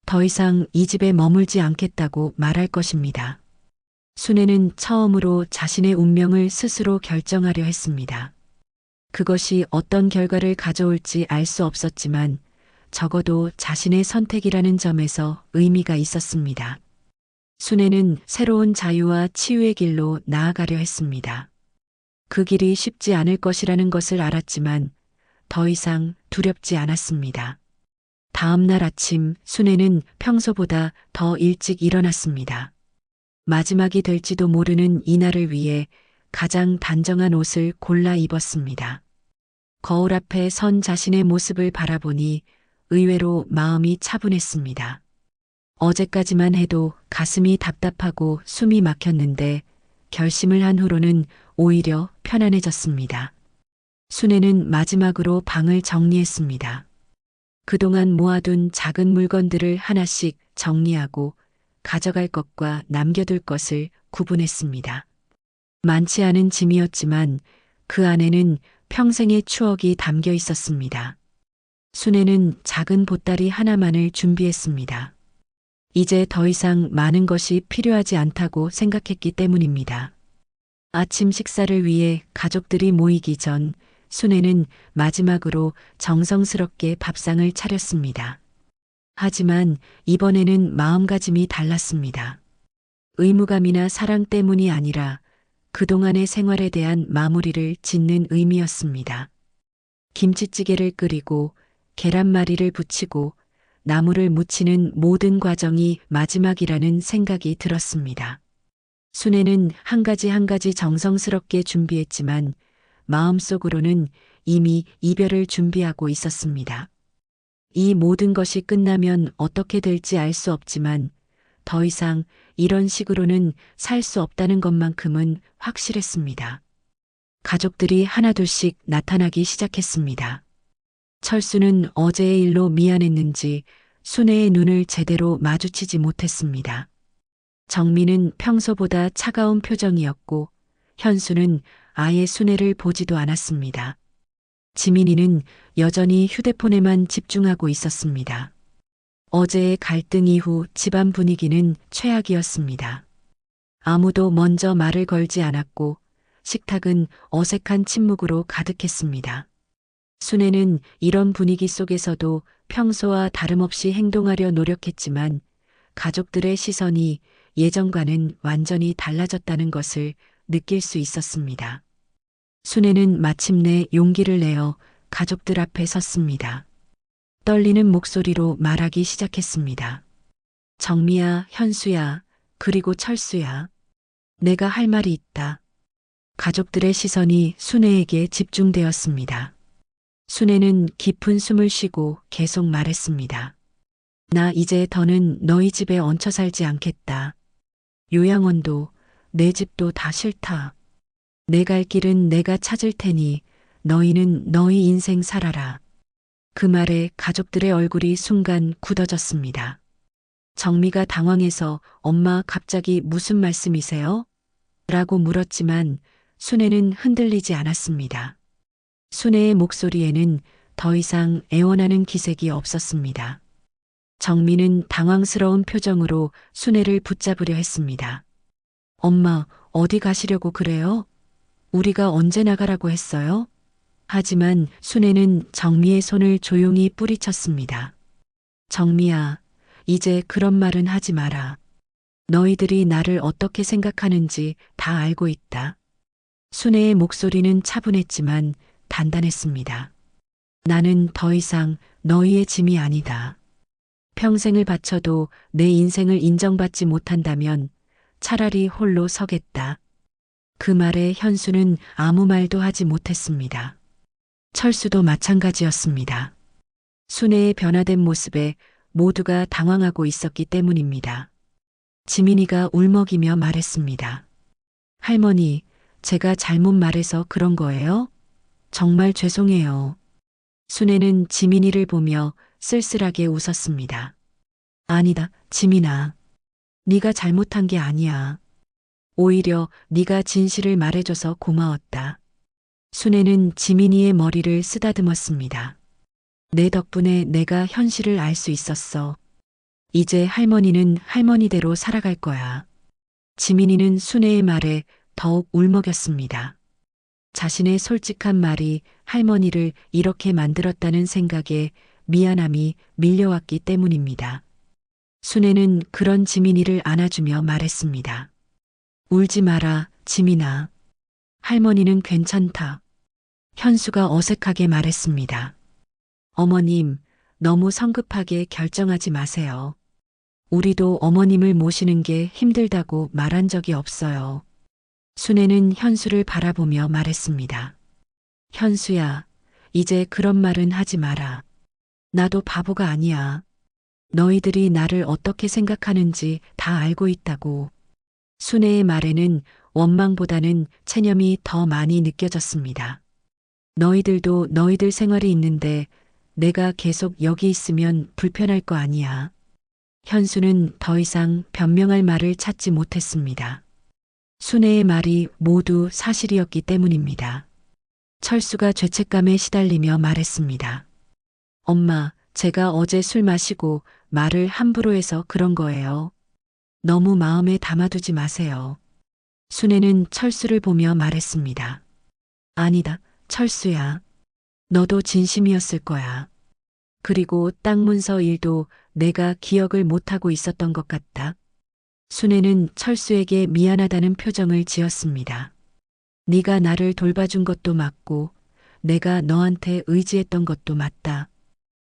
더 이상 이 집에 머물지 않겠다고 말할 것입니다. 순애는 처음으로 자신의 운명을 스스로 결정하려 했습니다. 그것이 어떤 결과를 가져올지 알 수 없었지만 적어도 자신의 선택이라는 점에서 의미가 있었습니다. 순애는 새로운 자유와 치유의 길로 나아가려 했습니다. 그 길이 쉽지 않을 것이라는 것을 알았지만 더 이상 두렵지 않았습니다. 다음 날 아침 순애는 평소보다 더 일찍 일어났습니다. 마지막이 될지도 모르는 이날을 위해 가장 단정한 옷을 골라 입었습니다. 거울 앞에 선 자신의 모습을 바라보니 의외로 마음이 차분했습니다. 어제까지만 해도 가슴이 답답하고 숨이 막혔는데 결심을 한 후로는 오히려 편안해졌습니다. 순애는 마지막으로 방을 정리했습니다. 그동안 모아둔 작은 물건들을 하나씩 정리하고 가져갈 것과 남겨둘 것을 구분했습니다. 많지 않은 짐이었지만 그 안에는 평생의 추억이 담겨 있었습니다. 순애는 작은 보따리 하나만을 준비했습니다. 이제 더 이상 많은 것이 필요하지 않다고 생각했기 때문입니다. 아침 식사를 위해 가족들이 모이기 전 순애는 마지막으로 정성스럽게 밥상을 차렸습니다. 하지만 이번에는 마음가짐이 달랐습니다. 의무감이나 사랑 때문이 아니라 그동안의 생활에 대한 마무리를 짓는 의미였습니다. 김치찌개를 끓이고 계란말이를 부치고 나물을 무치는 모든 과정이 마지막이라는 생각이 들었습니다. 순애는 한 가지 정성스럽게 준비했지만 마음속으로는 이미 이별을 준비하고 있었습니다. 이 모든 것이 끝나면 어떻게 될지 알 수 없지만 더 이상 이런 식으로는 살 수 없다는 것만큼은 확실했습니다. 가족들이 하나둘씩 나타나기 시작했습니다. 철수는 어제의 일로 미안했는지 순애의 눈을 제대로 마주치지 못했습니다. 정민은 평소보다 차가운 표정이었고 현수는 아예 순애를 보지도 않았습니다. 지민이는 여전히 휴대폰에만 집중하고 있었습니다. 어제의 갈등 이후 집안 분위기는 최악이었습니다. 아무도 먼저 말을 걸지 않았고 식탁은 어색한 침묵으로 가득했습니다. 순애는 이런 분위기 속에서도 평소와 다름없이 행동하려 노력했지만 가족들의 시선이 예전과는 완전히 달라졌다는 것을 느낄 수 있었습니다. 순애는 마침내 용기를 내어 가족들 앞에 섰습니다. 떨리는 목소리로 말하기 시작했습니다. 정미야, 현수야, 그리고 철수야. 내가 할 말이 있다. 가족들의 시선이 순애에게 집중되었습니다. 순애는 깊은 숨을 쉬고 계속 말했습니다. 나 이제 더는 너희 집에 얹혀 살지 않겠다. 요양원도 내 집도 다 싫다. 내 갈 길은 내가 찾을 테니 너희는 너희 인생 살아라. 그 말에 가족들의 얼굴이 순간 굳어졌습니다. 정미가 당황해서 엄마 갑자기 무슨 말씀이세요? 라고 물었지만 순애는 흔들리지 않았습니다. 순애의 목소리에는 더 이상 애원하는 기색이 없었습니다. 정미는 당황스러운 표정으로 순애를 붙잡으려 했습니다. 엄마, 어디 가시려고 그래요? 우리가 언제 나가라고 했어요? 하지만 순애는 정미의 손을 조용히 뿌리쳤습니다. 정미야, 이제 그런 말은 하지 마라. 너희들이 나를 어떻게 생각하는지 다 알고 있다. 순애의 목소리는 차분했지만 단단했습니다. 나는 더 이상 너희의 짐이 아니다. 평생을 바쳐도 내 인생을 인정받지 못한다면 차라리 홀로 서겠다. 그 말에 현수는 아무 말도 하지 못했습니다. 철수도 마찬가지였습니다. 순애의 변화된 모습에 모두가 당황하고 있었기 때문입니다. 지민이가 울먹이며 말했습니다. 할머니, 제가 잘못 말해서 그런 거예요? 정말 죄송해요. 순애는 지민이를 보며 쓸쓸하게 웃었습니다. 아니다, 지민아. 네가 잘못한 게 아니야. 오히려 네가 진실을 말해줘서 고마웠다. 순애는 지민이의 머리를 쓰다듬었습니다. 내 덕분에 내가 현실을 알 수 있었어. 이제 할머니는 할머니대로 살아갈 거야. 지민이는 순애의 말에 더욱 울먹였습니다. 자신의 솔직한 말이 할머니를 이렇게 만들었다는 생각에 미안함이 밀려왔기 때문입니다. 순애는 그런 지민이를 안아주며 말했습니다. 울지 마라, 지민아. 할머니는 괜찮다. 현수가 어색하게 말했습니다. 어머님, 너무 성급하게 결정하지 마세요. 우리도 어머님을 모시는 게 힘들다고 말한 적이 없어요. 순애는 현수를 바라보며 말했습니다. 현수야, 이제 그런 말은 하지 마라. 나도 바보가 아니야. 너희들이 나를 어떻게 생각하는지 다 알고 있다고. 순애의 말에는 원망보다는 체념이 더 많이 느껴졌습니다. 너희들도 너희들 생활이 있는데 내가 계속 여기 있으면 불편할 거 아니야. 현수는 더 이상 변명할 말을 찾지 못했습니다. 순애의 말이 모두 사실이었기 때문입니다. 철수가 죄책감에 시달리며 말했습니다. 엄마, 제가 어제 술 마시고 말을 함부로 해서 그런 거예요. 너무 마음에 담아두지 마세요. 순애는 철수를 보며 말했습니다. 아니다, 철수야. 너도 진심이었을 거야. 그리고 땅 문서 일도 내가 기억을 못하고 있었던 것 같다. 순애는 철수에게 미안하다는 표정을 지었습니다. 네가 나를 돌봐준 것도 맞고 내가 너한테 의지했던 것도 맞다.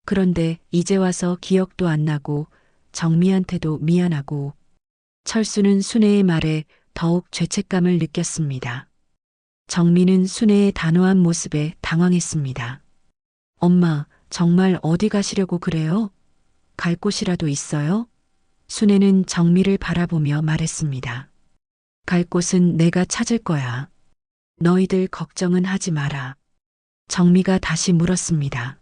그런데 이제 와서 기억도 안 나고 정미한테도 미안하고. 철수는 순애의 말에 더욱 죄책감을 느꼈습니다. 정미는 순애의 단호한 모습에 당황했습니다. 엄마, 정말 어디 가시려고 그래요? 갈 곳이라도 있어요? 순애는 정미를 바라보며 말했습니다. 갈 곳은 내가 찾을 거야. 너희들 걱정은 하지 마라. 정미가 다시 물었습니다.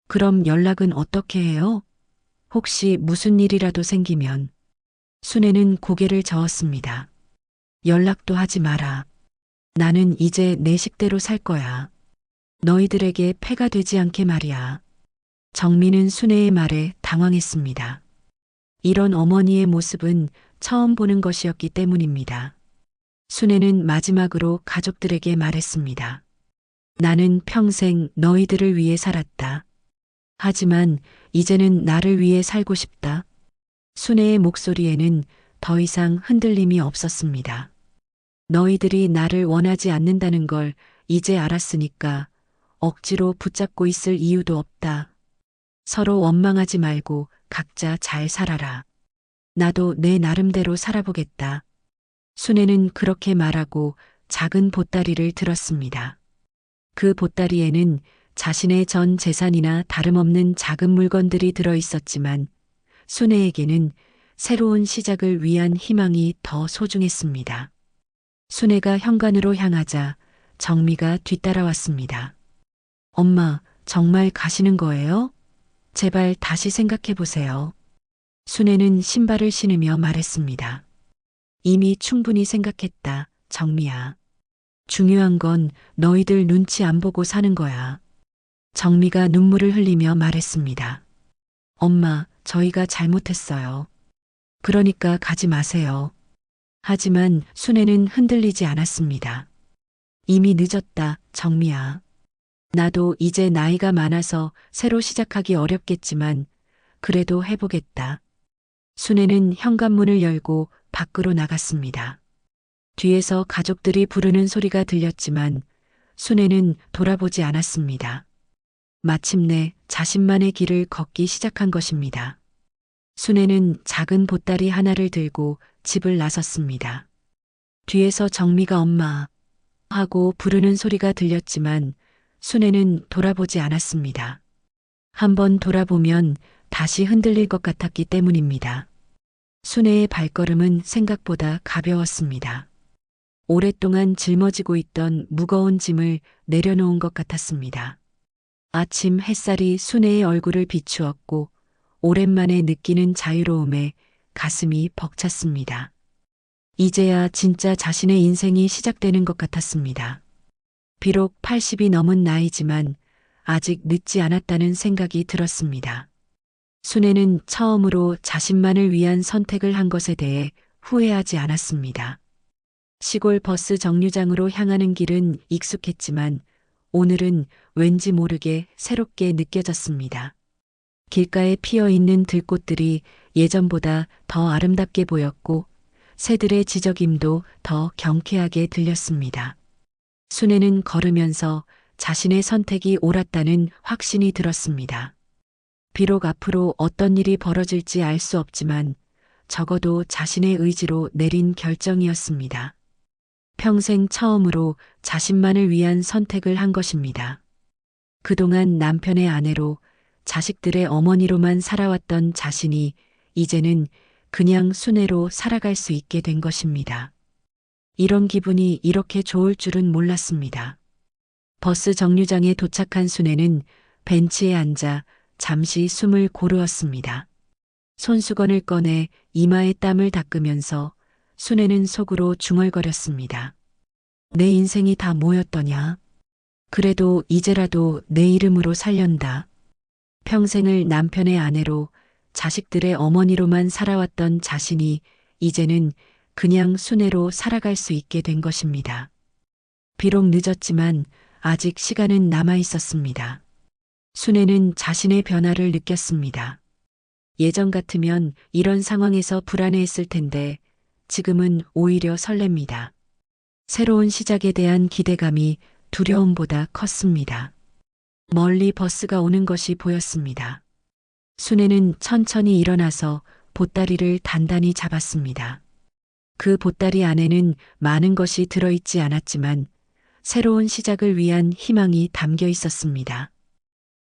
그럼 연락은 어떻게 해요? 혹시 무슨 일이라도 생기면. 순애는 고개를 저었습니다. 연락도 하지 마라. 나는 이제 내 식대로 살 거야. 너희들에게 폐가 되지 않게 말이야. 정미는 순애의 말에 당황했습니다. 이런 어머니의 모습은 처음 보는 것이었기 때문입니다. 순애는 마지막으로 가족들에게 말했습니다. 나는 평생 너희들을 위해 살았다. 하지만 이제는 나를 위해 살고 싶다. 순애의 목소리에는 더 이상 흔들림이 없었습니다. 너희들이 나를 원하지 않는다는 걸 이제 알았으니까 억지로 붙잡고 있을 이유도 없다. 서로 원망하지 말고 각자 잘 살아라. 나도 내 나름대로 살아보겠다. 순애는 그렇게 말하고 작은 보따리를 들었습니다. 그 보따리에는 자신의 전 재산이나 다름없는 작은 물건들이 들어 있었지만 순애에게는 새로운 시작을 위한 희망이 더 소중했습니다. 순애가 현관으로 향하자 정미가 뒤따라왔습니다. 엄마, 정말 가시는 거예요? 제발 다시 생각해 보세요. 순애는 신발을 신으며 말했습니다. 이미 충분히 생각했다, 정미야. 중요한 건 너희들 눈치 안 보고 사는 거야. 정미가 눈물을 흘리며 말했습니다. 엄마, 저희가 잘못했어요. 그러니까 가지 마세요. 하지만 순애는 흔들리지 않았습니다. 이미 늦었다, 정미야. 나도 이제 나이가 많아서 새로 시작하기 어렵겠지만 그래도 해보겠다. 순애는 현관문을 열고 밖으로 나갔습니다. 뒤에서 가족들이 부르는 소리가 들렸지만 순애는 돌아보지 않았습니다. 마침내 자신만의 길을 걷기 시작한 것입니다. 순애는 작은 보따리 하나를 들고 집을 나섰습니다. 뒤에서 정미가 엄마 하고 부르는 소리가 들렸지만 순애는 돌아보지 않았습니다. 한번 돌아보면 다시 흔들릴 것 같았기 때문입니다. 순애의 발걸음은 생각보다 가벼웠습니다. 오랫동안 짊어지고 있던 무거운 짐을 내려놓은 것 같았습니다. 아침 햇살이 순애의 얼굴을 비추었고 오랜만에 느끼는 자유로움에 가슴이 벅찼습니다. 이제야 진짜 자신의 인생이 시작되는 것 같았습니다. 비록 80이 넘은 나이지만 아직 늦지 않았다는 생각이 들었습니다. 순애는 처음으로 자신만을 위한 선택을 한 것에 대해 후회하지 않았습니다. 시골 버스 정류장으로 향하는 길은 익숙했지만 오늘은 왠지 모르게 새롭게 느껴졌습니다. 길가에 피어 있는 들꽃들이 예전보다 더 아름답게 보였고 새들의 지저귐도 더 경쾌하게 들렸습니다. 순애는 걸으면서 자신의 선택이 옳았다는 확신이 들었습니다. 비록 앞으로 어떤 일이 벌어질지 알 수 없지만 적어도 자신의 의지로 내린 결정이었습니다. 평생 처음으로 자신만을 위한 선택을 한 것입니다. 그동안 남편의 아내로 자식들의 어머니로만 살아왔던 자신이 이제는 그냥 순애로 살아갈 수 있게 된 것입니다. 이런 기분이 이렇게 좋을 줄은 몰랐습니다. 버스 정류장에 도착한 순애는 벤치에 앉아 잠시 숨을 고르었습니다. 손수건을 꺼내 이마에 땀을 닦으면서 순애는 속으로 중얼거렸습니다. 내 인생이 다 뭐였더냐? 그래도 이제라도 내 이름으로 살련다. 평생을 남편의 아내로 자식들의 어머니로만 살아왔던 자신이 이제는 그냥 순애로 살아갈 수 있게 된 것입니다. 비록 늦었지만 아직 시간은 남아 있었습니다. 순애는 자신의 변화를 느꼈습니다. 예전 같으면 이런 상황에서 불안해했을 텐데 지금은 오히려 설렙니다. 새로운 시작에 대한 기대감이 두려움보다 컸습니다. 멀리 버스가 오는 것이 보였습니다. 순애는 천천히 일어나서 보따리를 단단히 잡았습니다. 그 보따리 안에는 많은 것이 들어있지 않았지만 새로운 시작을 위한 희망이 담겨 있었습니다.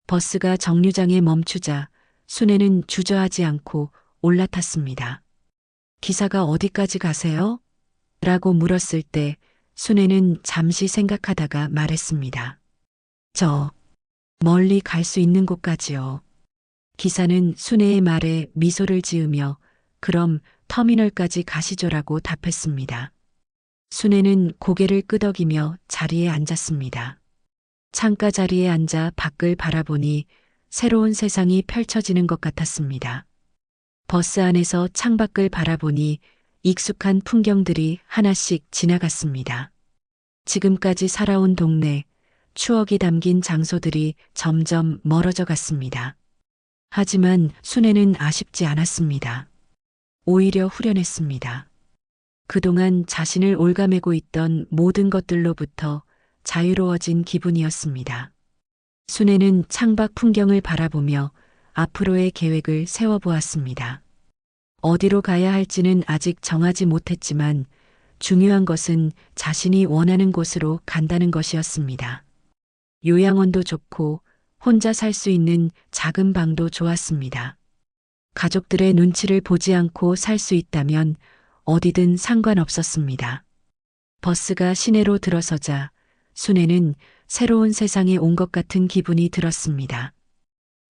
버스가 정류장에 멈추자 순애는 주저하지 않고 올라탔습니다. 기사가 어디까지 가세요? 라고 물었을 때 순애는 잠시 생각하다가 말했습니다. 저 멀리 갈 수 있는 곳까지요. 기사는 순애의 말에 미소를 지으며 그럼 터미널까지 가시죠라고 답했습니다. 순애는 고개를 끄덕이며 자리에 앉았습니다. 창가 자리에 앉아 밖을 바라보니 새로운 세상이 펼쳐지는 것 같았습니다. 버스 안에서 창밖을 바라보니 익숙한 풍경들이 하나씩 지나갔습니다. 지금까지 살아온 동네, 추억이 담긴 장소들이 점점 멀어져 갔습니다. 하지만 순애는 아쉽지 않았습니다. 오히려 후련했습니다. 그동안 자신을 올가매고 있던 모든 것들로부터 자유로워진 기분이었습니다. 순애는 창밖 풍경을 바라보며 앞으로의 계획을 세워보았습니다. 어디로 가야 할지는 아직 정하지 못했지만 중요한 것은 자신이 원하는 곳으로 간다는 것이었습니다. 요양원도 좋고 혼자 살 수 있는 작은 방도 좋았습니다. 가족들의 눈치를 보지 않고 살 수 있다면 어디든 상관없었습니다. 버스가 시내로 들어서자 순애는 새로운 세상에 온 것 같은 기분이 들었습니다.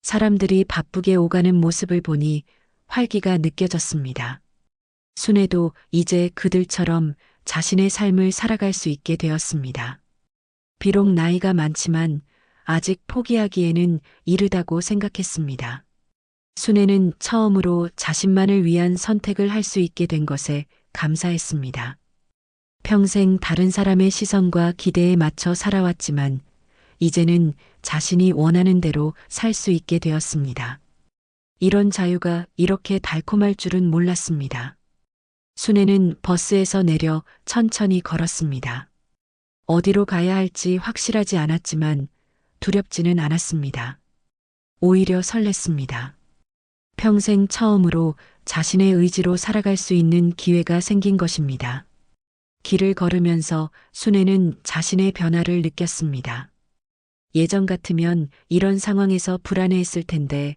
사람들이 바쁘게 오가는 모습을 보니 활기가 느껴졌습니다. 순애도 이제 그들처럼 자신의 삶을 살아갈 수 있게 되었습니다. 비록 나이가 많지만 아직 포기하기에는 이르다고 생각했습니다. 순애는 처음으로 자신만을 위한 선택을 할 수 있게 된 것에 감사했습니다. 평생 다른 사람의 시선과 기대에 맞춰 살아왔지만 이제는 자신이 원하는 대로 살 수 있게 되었습니다. 이런 자유가 이렇게 달콤할 줄은 몰랐습니다. 순애는 버스에서 내려 천천히 걸었습니다. 어디로 가야 할지 확실하지 않았지만 두렵지는 않았습니다. 오히려 설렜습니다. 평생 처음으로 자신의 의지로 살아갈 수 있는 기회가 생긴 것입니다. 길을 걸으면서 순애는 자신의 변화를 느꼈습니다. 예전 같으면 이런 상황에서 불안해했을 텐데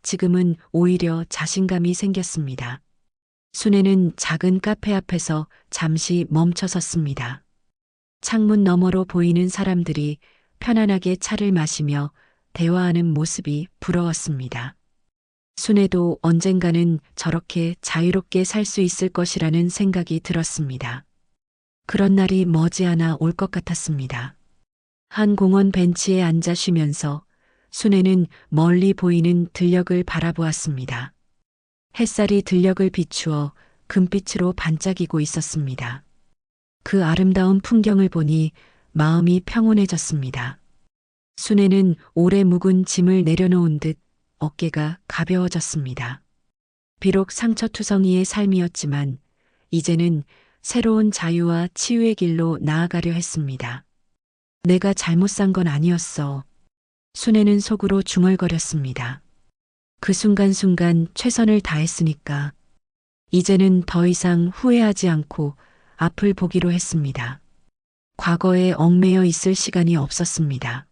지금은 오히려 자신감이 생겼습니다. 순애는 작은 카페 앞에서 잠시 멈춰섰습니다. 창문 너머로 보이는 사람들이 편안하게 차를 마시며 대화하는 모습이 부러웠습니다. 순애도 언젠가는 저렇게 자유롭게 살 수 있을 것이라는 생각이 들었습니다. 그런 날이 머지않아 올 것 같았습니다. 한 공원 벤치에 앉아 쉬면서 순애는 멀리 보이는 들녘을 바라보았습니다. 햇살이 들녘을 비추어 금빛으로 반짝이고 있었습니다. 그 아름다운 풍경을 보니 마음이 평온해졌습니다. 순애는 오래 묵은 짐을 내려놓은 듯 어깨가 가벼워졌습니다. 비록 상처투성이의 삶이었지만 이제는 새로운 자유와 치유의 길로 나아가려 했습니다. 내가 잘못 산 건 아니었어. 순애는 속으로 중얼거렸습니다. 그 순간순간 최선을 다했으니까 이제는 더 이상 후회하지 않고 앞을 보기로 했습니다. 과거에 얽매여 있을 시간이 없었습니다.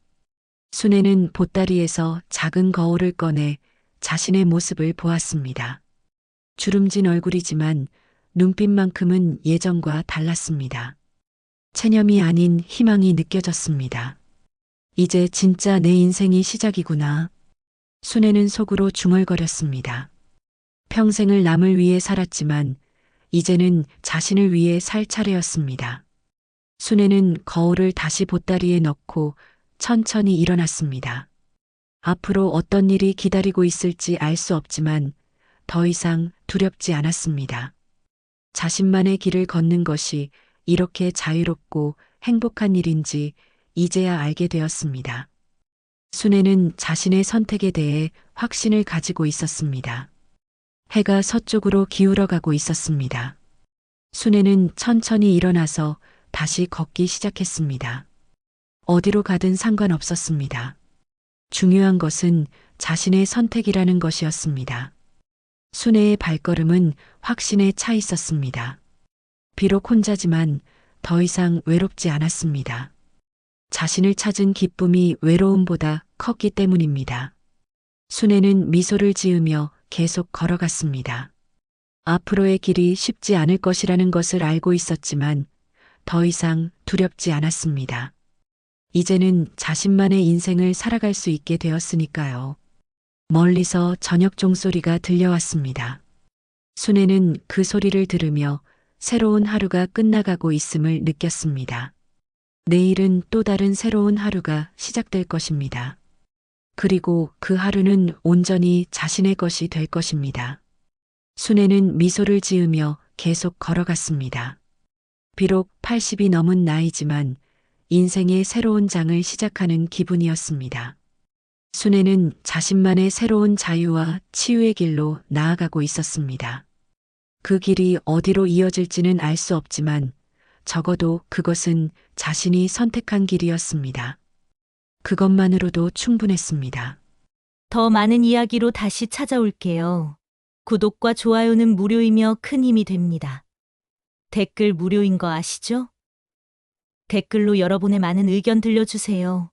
순애는 보따리에서 작은 거울을 꺼내 자신의 모습을 보았습니다. 주름진 얼굴이지만 눈빛만큼은 예전과 달랐습니다. 체념이 아닌 희망이 느껴졌습니다. 이제 진짜 내 인생이 시작이구나. 순애는 속으로 중얼거렸습니다. 평생을 남을 위해 살았지만 이제는 자신을 위해 살 차례였습니다. 순애는 거울을 다시 보따리에 넣고 천천히 일어났습니다. 앞으로 어떤 일이 기다리고 있을지 알 수 없지만 더 이상 두렵지 않았습니다. 자신만의 길을 걷는 것이 이렇게 자유롭고 행복한 일인지 이제야 알게 되었습니다. 순애는 자신의 선택에 대해 확신을 가지고 있었습니다. 해가 서쪽으로 기울어가고 있었습니다. 순애는 천천히 일어나서 다시 걷기 시작했습니다. 어디로 가든 상관없었습니다. 중요한 것은 자신의 선택이라는 것이었습니다. 순애의 발걸음은 확신에 차 있었습니다. 비록 혼자지만 더 이상 외롭지 않았습니다. 자신을 찾은 기쁨이 외로움보다 컸기 때문입니다. 순애는 미소를 지으며 계속 걸어갔습니다. 앞으로의 길이 쉽지 않을 것이라는 것을 알고 있었지만 더 이상 두렵지 않았습니다. 이제는 자신만의 인생을 살아갈 수 있게 되었으니까요. 멀리서 저녁 종소리가 들려왔습니다. 순애는 그 소리를 들으며 새로운 하루가 끝나가고 있음을 느꼈습니다. 내일은 또 다른 새로운 하루가 시작될 것입니다. 그리고 그 하루는 온전히 자신의 것이 될 것입니다. 순애는 미소를 지으며 계속 걸어갔습니다. 비록 80이 넘은 나이지만 인생의 새로운 장을 시작하는 기분이었습니다. 순애는 자신만의 새로운 자유와 치유의 길로 나아가고 있었습니다. 그 길이 어디로 이어질지는 알 수 없지만 적어도 그것은 자신이 선택한 길이었습니다. 그것만으로도 충분했습니다. 더 많은 이야기로 다시 찾아올게요. 구독과 좋아요는 무료이며 큰 힘이 됩니다. 댓글 무료인 거 아시죠? 댓글로 여러분의 많은 의견 들려주세요.